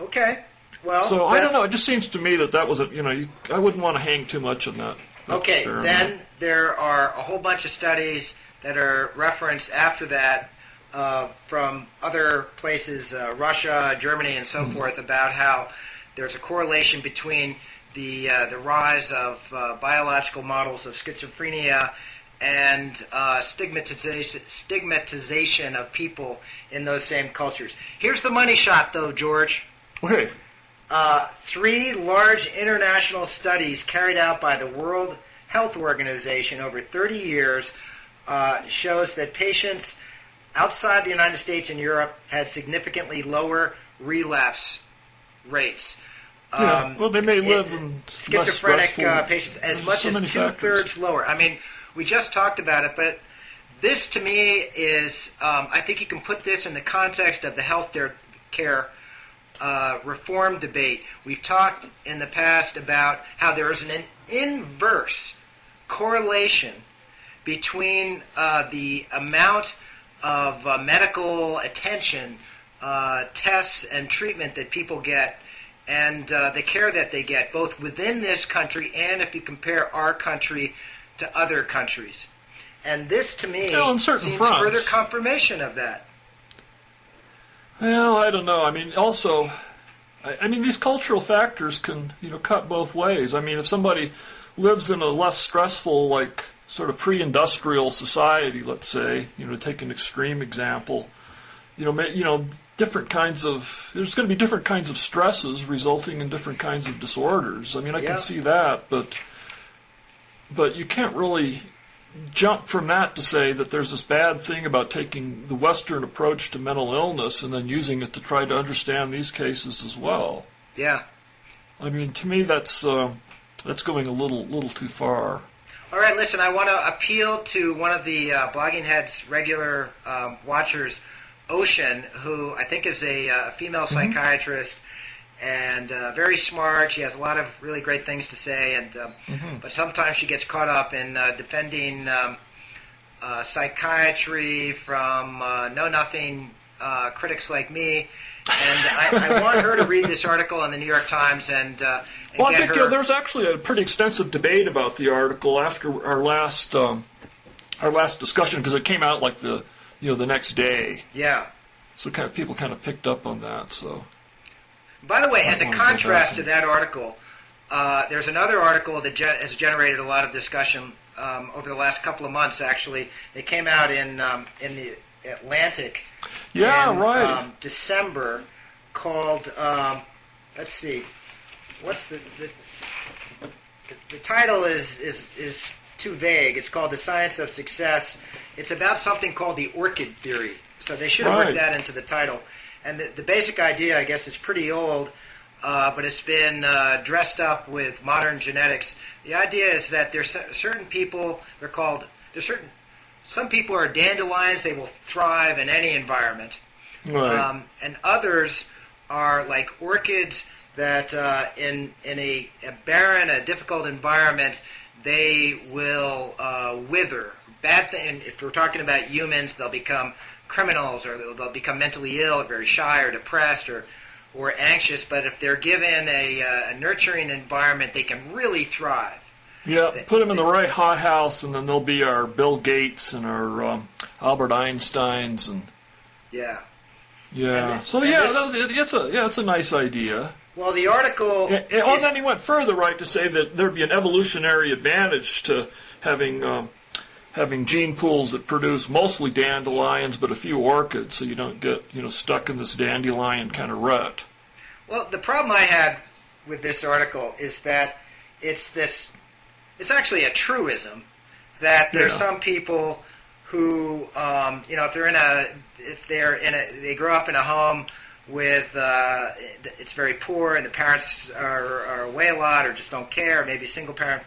Okay. Well. So I don't know. It just seems to me that was I wouldn't want to hang too much on that. Okay. Experiment. Then there are a whole bunch of studies that are referenced after that from other places, Russia, Germany, and so forth, about how there's a correlation between the rise of biological models of schizophrenia and stigmatization of people in those same cultures. Here's the money shot, though, George. Okay. 3 large international studies carried out by the World Health Organization over 30 years shows that patients outside the United States and Europe had significantly lower relapse rates. Well, they may live in schizophrenic patients as much as 2/3 lower. I mean, we just talked about it, but this to me is, I think you can put this in the context of the health care reform debate. We've talked in the past about how there is an inverse correlation between the amount of medical attention, tests, and treatment that people get and the care that they get, both within this country and if you compare our country to other countries. And this, to me, seems further confirmation of that. Well, I don't know. I mean, also, these cultural factors can, cut both ways. I mean, if somebody lives in a less stressful, sort of pre-industrial society, let's say, take an extreme example, different kinds of, there's going to be different kinds of stresses resulting in different kinds of disorders. I mean, I can see that, but you can't really jump from that to say that there's this bad thing about taking the Western approach to mental illness and then using it to try to understand these cases as well. Yeah. I mean, to me, that's going a little too far. All right, listen, I want to appeal to one of the Blogging Head's regular watchers, Ocean, who I think is a female psychiatrist and very smart. She has a lot of really great things to say, and but sometimes she gets caught up in defending psychiatry from know-nothing critics like me. And I want her to read this article in the New York Times and well, I think there's actually a pretty extensive debate about the article after our last discussion because it came out the next day. Yeah. So people kind of picked up on that. So. By the way, as a contrast to that article, there's another article that has generated a lot of discussion over the last couple of months. Actually, it came out in the Atlantic. Yeah, in, right. December, called let's see, what's the title is too vague. It's called The Science of Success. It's about something called the orchid theory. So they should have worked that into the title. And the basic idea, I guess, is pretty old, but it's been dressed up with modern genetics. The idea is that there's certain people, some people are dandelions, they will thrive in any environment. Right. And others are like orchids, that in a barren, a difficult environment, they will wither. Bad thing. If we're talking about humans, they'll become criminals, or they'll become mentally ill, or very shy, or depressed, or anxious. But if they're given a nurturing environment, they can really thrive. Yeah, put them in the right hothouse, and then they'll be our Bill Gates and our Albert Einsteins, and yeah. So it's a nice idea. Well, the article. Then he went further, right, to say that there'd be an evolutionary advantage to having gene pools that produce mostly dandelions, but a few orchids, so you don't get stuck in this dandelion kind of rut. Well, the problem I had with this article is that it's actually a truism that there's some people who, if they grow up in a home with it's very poor and the parents are away a lot or just don't care, maybe a single parent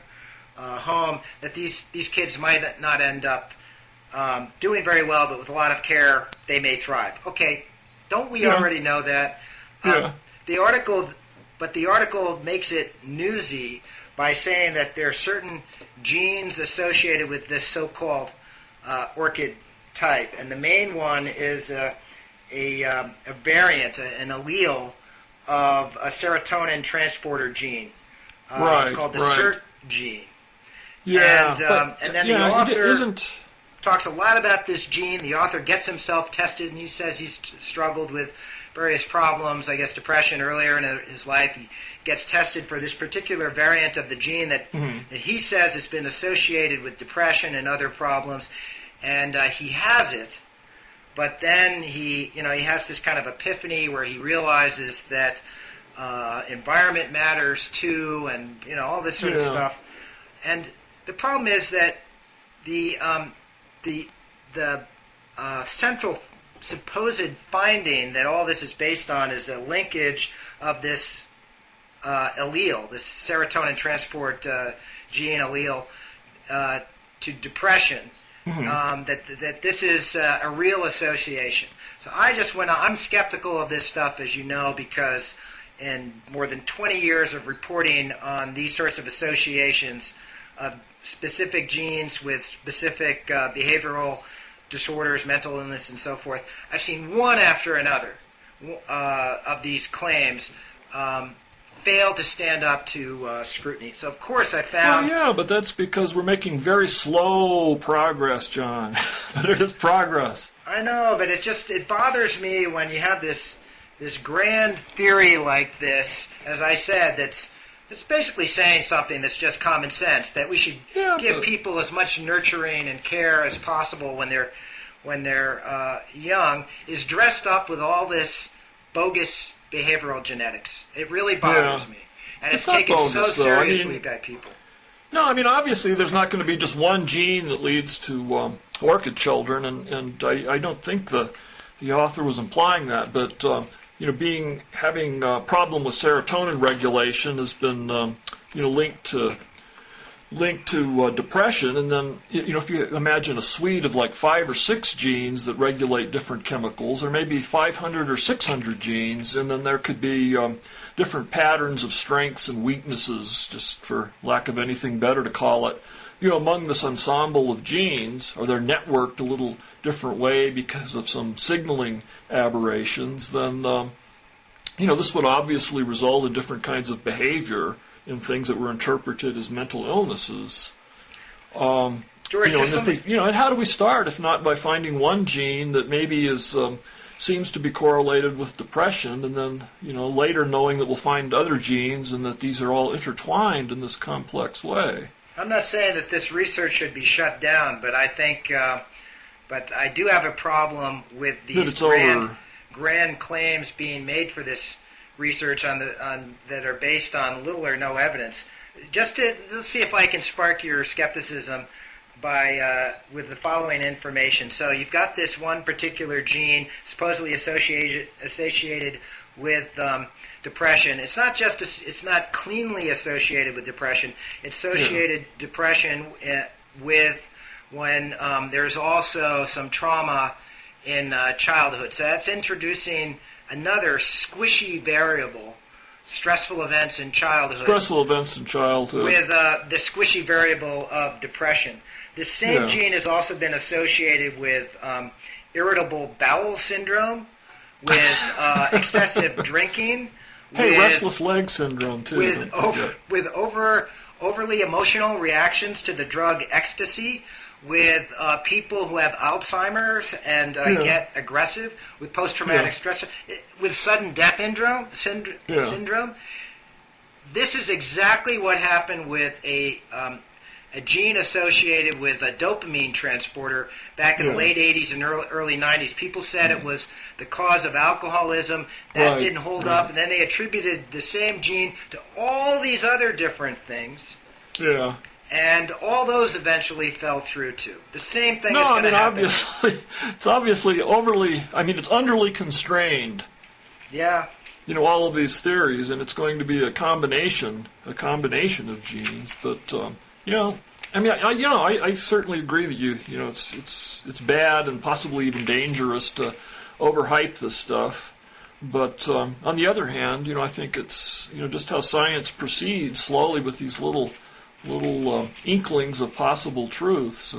home, that these kids might not end up doing very well, but with a lot of care they may thrive. Okay, don't we already know that? The article makes it newsy by saying that there are certain genes associated with this so-called orchid type, and the main one is a variant, an allele of a serotonin transporter gene. It's called the SERT gene. Yeah, and then the author talks a lot about this gene. The author gets himself tested, and he says he's struggled with various problems, I guess depression earlier in his life. He gets tested for this particular variant of the gene that he says has been associated with depression and other problems, and he has it. But then he has this kind of epiphany where he realizes that environment matters too, and all this sort of stuff. And the problem is that the central supposed finding that all this is based on is a linkage of this allele, this serotonin transport gene allele, to depression. That this is a real association. So I'm skeptical of this stuff, as you know, because in more than 20 years of reporting on these sorts of associations of specific genes with specific behavioral disorders, mental illness, and so forth, I've seen one after another of these claims fail to stand up to scrutiny. So, of course, I found... Well, yeah, but that's because we're making very slow progress, John. But it is progress. I know, but it bothers me when you have this grand theory like this, as I said, that's basically saying something that's just common sense, that we should give people as much nurturing and care as possible when they're young, is dressed up with all this bogus behavioral genetics. It really bothers me. And it's taken bogus, so seriously by people. No, I mean, obviously there's not going to be just one gene that leads to orchid children, and I don't think the author was implying that, but having a problem with serotonin regulation has been linked to depression, and then if you imagine a suite of like 5 or 6 genes that regulate different chemicals, or maybe 500 or 600 genes, and then there could be different patterns of strengths and weaknesses, just for lack of anything better to call it, among this ensemble of genes, or they're networked a little different way because of some signaling aberrations, then this would obviously result in different kinds of behavior in things that were interpreted as mental illnesses. George, and how do we start if not by finding one gene that maybe seems to be correlated with depression, and then later knowing that we'll find other genes and that these are all intertwined in this complex way. I'm not saying that this research should be shut down, but I think, but I do have a problem with these grand claims being made for this research that are based on little or no evidence. Let's see if I can spark your skepticism with the following information. So you've got this one particular gene supposedly associated with depression. It's not cleanly associated with depression. It's associated depression with when there's also some trauma in childhood. So that's introducing another squishy variable. stressful events in childhood. Stressful events in childhood. With the squishy variable of depression. The same gene has also been associated with irritable bowel syndrome, with excessive drinking. Hey, restless leg syndrome too. With overly emotional reactions to the drug ecstasy, with people who have Alzheimer's and get aggressive, with post-traumatic stress, with sudden death syndrome. This is exactly what happened with a gene associated with a dopamine transporter back in the late 80s and early 90s. People said it was the cause of alcoholism. That didn't hold up. And then they attributed the same gene to all these other different things. Yeah. And all those eventually fell through too. The same thing is going to happen. It's obviously overly, it's underly constrained. Yeah. All of these theories, and it's going to be a combination of genes. But I certainly agree that it's bad and possibly even dangerous to overhype this stuff. But on the other hand, I think it's just how science proceeds slowly with these little inklings of possible truths.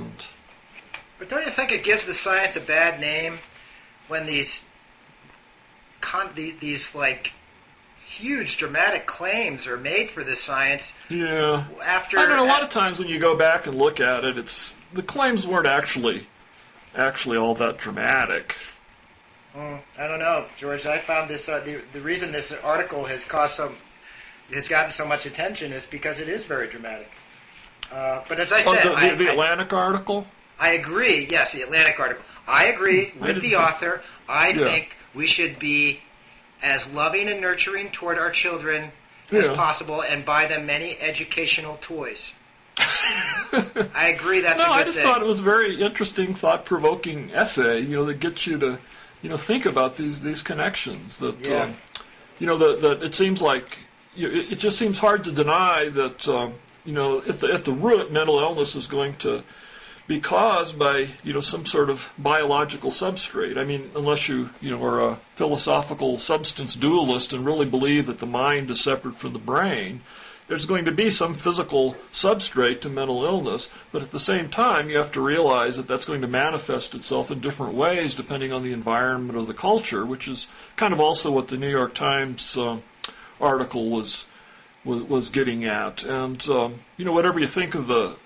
But don't you think it gives the science a bad name when these like huge dramatic claims are made for the science? Yeah. A lot of times when you go back and look at it, the claims weren't actually all that dramatic. I don't know, George. I found this the reason this article has gotten so much attention is because it is very dramatic. But as I said, the Atlantic article? I agree. Yes, the Atlantic article. I agree with the author. I think we should be as loving and nurturing toward our children as possible and buy them many educational toys. I agree that's a good thing. I just thought it was a very interesting, thought-provoking essay, that gets you to, think about these connections. That, that it seems like, it just seems hard to deny that, at the root, mental illness is going to be caused by, some sort of biological substrate. Unless you are a philosophical substance dualist and really believe that the mind is separate from the brain, there's going to be some physical substrate to mental illness. But at the same time, you have to realize that that's going to manifest itself in different ways depending on the environment or the culture, which is kind of also what the New York Times article was getting at. And, whatever you think of the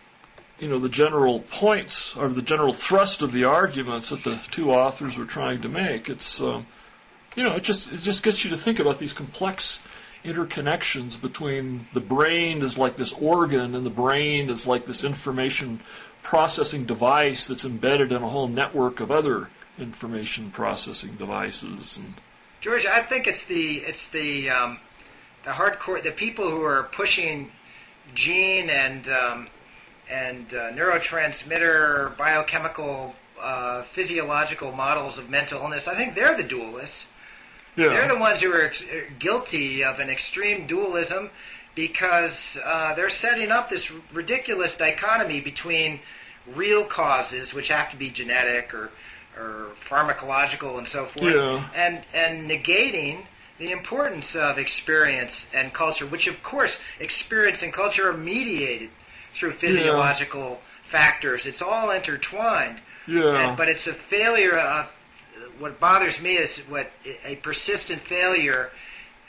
general points or the general thrust of the arguments that the two authors were trying to make, it's, it just gets you to think about these complex interconnections between the brain is like this organ and the brain is like this information processing device that's embedded in a whole network of other information processing devices. And George, I think it's the hardcore, the people who are pushing gene and neurotransmitter, biochemical, physiological models of mental illness. I think they're the dualists. Yeah. They're the ones who are guilty of an extreme dualism because they're setting up this ridiculous dichotomy between real causes, which have to be genetic or pharmacological and so forth, and negating the importance of experience and culture, which of course experience and culture are mediated through physiological factors. It's all intertwined. But it's a failure of, what bothers me is a persistent failure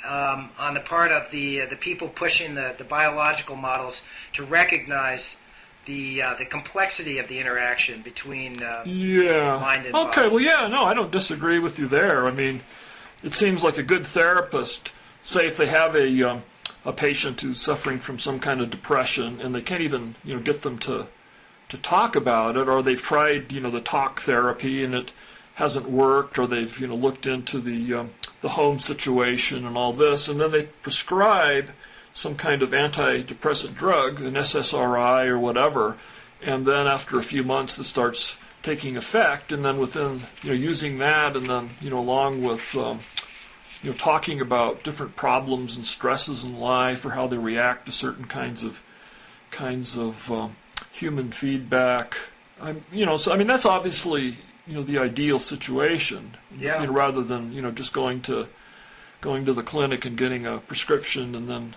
on the part of the people pushing the biological models to recognize the complexity of the interaction between mind and body. Okay, well, I don't disagree with you there. It seems like a good therapist, say if they have a patient who's suffering from some kind of depression and they can't even get them to talk about it, or they've tried the talk therapy and it hasn't worked, or they've looked into the home situation and all this, and then they prescribe some kind of antidepressant drug, an SSRI or whatever, and then after a few months it starts taking effect, and then within using that, and then along with talking about different problems and stresses in life or how they react to certain kinds of human feedback. That's obviously the ideal situation. Rather than just going to going to the clinic and getting a prescription and then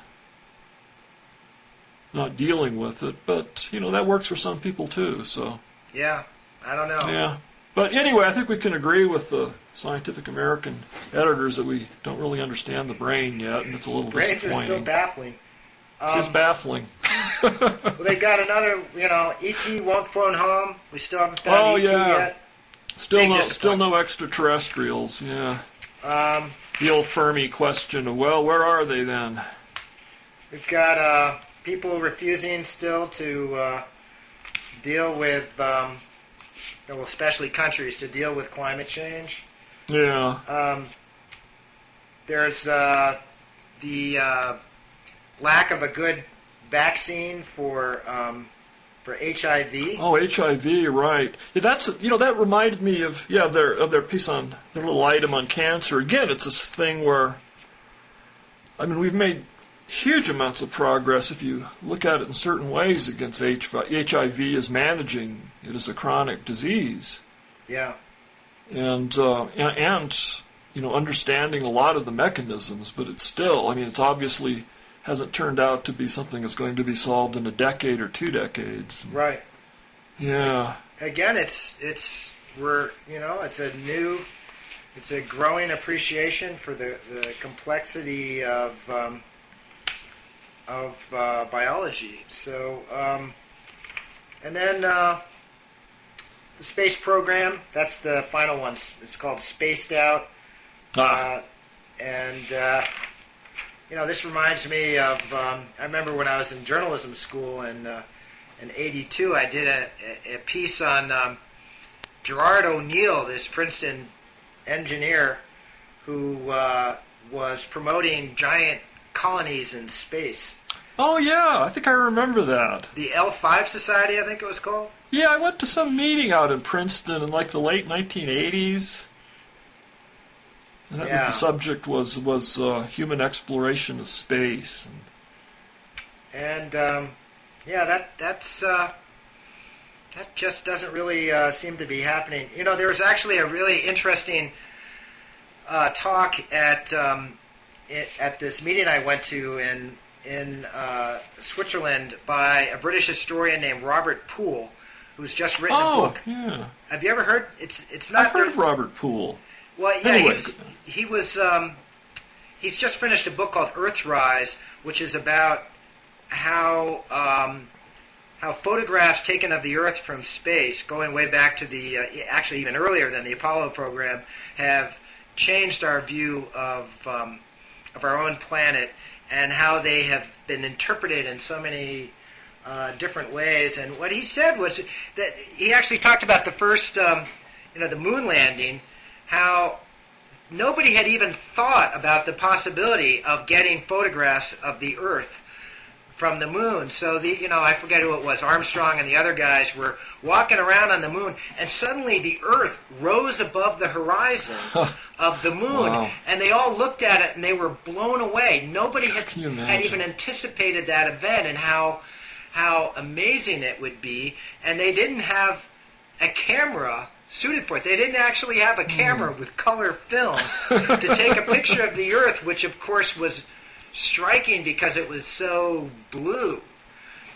not dealing with it. But, that works for some people too, so. Yeah, I don't know. Yeah. But anyway, I think we can agree with the Scientific American editors that we don't really understand the brain yet, and it's a little Brains disappointing. are still baffling. It's just baffling. Well, they got another, E.T. won't phone home. We still haven't found E.T. yet. Still no extraterrestrials, yeah. The old Fermi question of, well, where are they then? We've got people refusing still to deal with, especially countries, to deal with climate change. Yeah. There's the lack of a good vaccine for HIV. Oh, HIV, right. Yeah, that reminded me of their piece on their little item on cancer. Again, it's this thing where, we've made huge amounts of progress if you look at it in certain ways against HIV as managing it as a chronic disease. Yeah. And understanding a lot of the mechanisms, but it's still, it's obviously hasn't turned out to be something that's going to be solved in a decade or 2 decades. Right. Yeah. Again, it's a growing appreciation for the complexity of biology. So, and then the space program, that's the final one. It's called Spaced Out. This reminds me of, I remember when I was in journalism school in '82, I did a piece on Gerard O'Neill, this Princeton engineer who was promoting giant colonies in space. Oh, yeah, I think I remember that. The L5 Society, I think it was called? Yeah, I went to some meeting out in Princeton in the late 1980s. And the subject was human exploration of space. And that just doesn't really seem to be happening. There was actually a really interesting talk at this meeting I went to in Switzerland by a British historian named Robert Poole, who's just written a book. Oh, yeah. Have you ever heard? It's not. I've heard of Robert Poole. Well, yeah, anyway. He's just finished a book called Earthrise, which is about how photographs taken of the Earth from space, going way back to the actually even earlier than the Apollo program, have changed our view of our own planet, and how they have been interpreted in so many different ways. And what he said was that he actually talked about the first, the moon landing, how nobody had even thought about the possibility of getting photographs of the Earth from the moon. So I forget who it was, Armstrong and the other guys were walking around on the moon, and suddenly the Earth rose above the horizon of the moon, wow. And they all looked at it and they were blown away. Nobody had even anticipated that event and how amazing it would be, and they didn't have a camera suited for it. They didn't actually have a camera with color film to take a picture of the Earth, which of course was striking because it was so blue.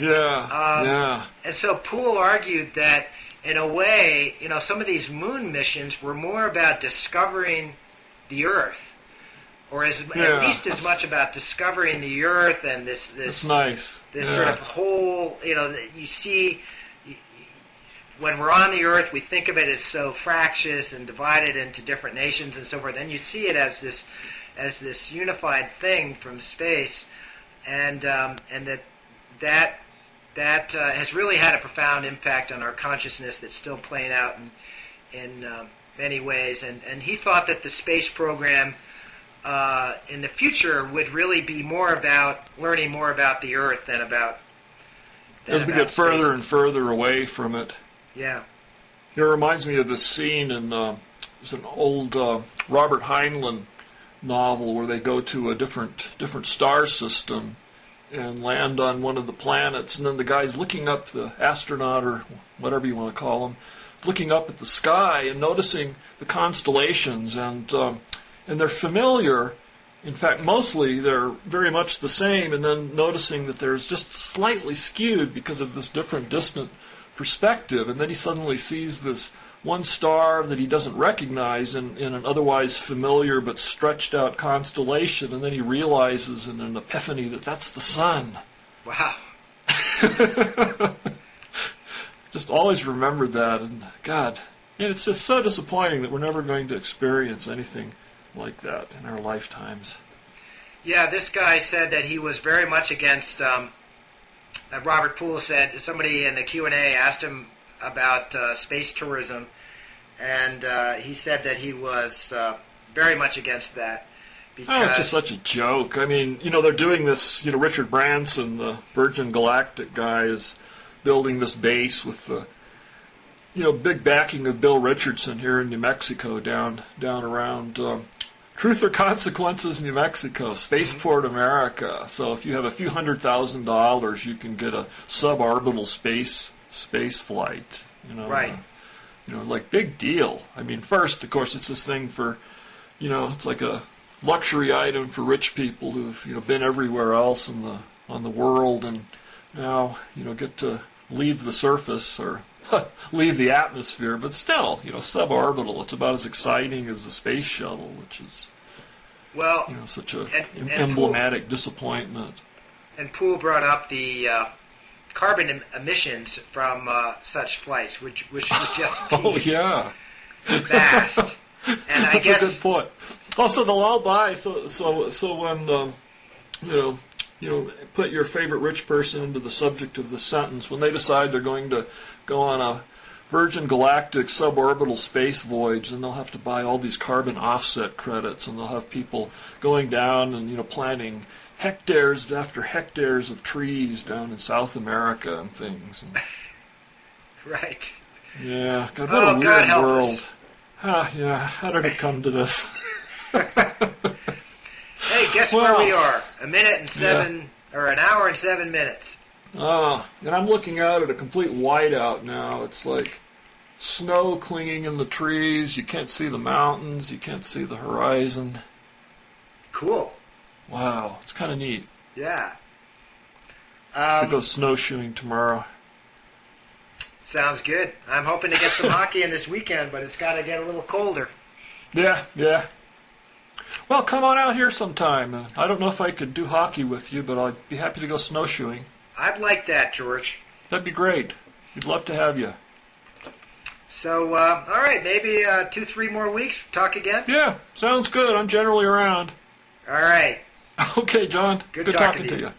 Yeah. And so Poole argued that in a way, some of these moon missions were more about discovering the Earth, or at least as much about discovering the Earth and this nice. This sort of whole, you see. When we're on the Earth, we think of it as so fractious and divided into different nations and so forth. Then you see it as this unified thing from space, and that has really had a profound impact on our consciousness that's still playing out in many ways. And he thought that the space program in the future would really be more about learning more about the Earth than about as we get further and further away from it. Yeah. It reminds me of this scene in it's an old Robert Heinlein novel where they go to a different star system and land on one of the planets, and then the guy's looking up, the astronaut or whatever you want to call him, looking up at the sky and noticing the constellations, and they're familiar, In fact, mostly they're very much the same, and then noticing that there's just slightly skewed because of this different distant perspective, and then he suddenly sees this one star that he doesn't recognize in an otherwise familiar but stretched out constellation, and then he realizes in an epiphany that that's the sun. Wow. Just always remembered that, and God, it's just so disappointing that we're never going to experience anything like that in our lifetimes. Yeah, this guy said that he was very much against, Robert Poole said, somebody in the Q&A asked him about space tourism, and he said that he was very much against that. Because it's just such a joke. I mean, they're doing this, Richard Branson, the Virgin Galactic guy, is building this base with the, big backing of Bill Richardson here in New Mexico, down around Truth or Consequences, New Mexico, Spaceport America. So if you have a few $100,000, you can get a suborbital space flight. Right. Like big deal. I mean, first, of course, it's this thing for, it's like a luxury item for rich people who've been everywhere else on the world, and now get to leave the surface or leave the atmosphere, but still, suborbital. It's about as exciting as the space shuttle, which is, such an emblematic disappointment. And Poole brought up the carbon emissions from such flights, which would just be vast. And I guess that's a good point. Also, they'll all buy. So when put your favorite rich person into the subject of the sentence, when they decide they're going to go on a Virgin Galactic suborbital space voyage, and they'll have to buy all these carbon offset credits, and they'll have people going down and planting hectares after hectares of trees down in South America and things. And, right. Yeah. God, what a weird God help world. us. How did it come to this? Hey, guess where we are? An hour and 7 minutes. And I'm looking out at a complete whiteout now. It's like snow clinging in the trees. You can't see the mountains. You can't see the horizon. Cool. Wow, it's kind of neat. Yeah. To go snowshoeing tomorrow. Sounds good. I'm hoping to get some hockey in this weekend, but it's got to get a little colder. Yeah. Well, come on out here sometime. I don't know if I could do hockey with you, but I'd be happy to go snowshoeing. I'd like that, George. That'd be great. We'd love to have you. So, all right, maybe 2-3 more weeks, talk again? Yeah, sounds good. I'm generally around. All right. Okay, John. Good talking to you.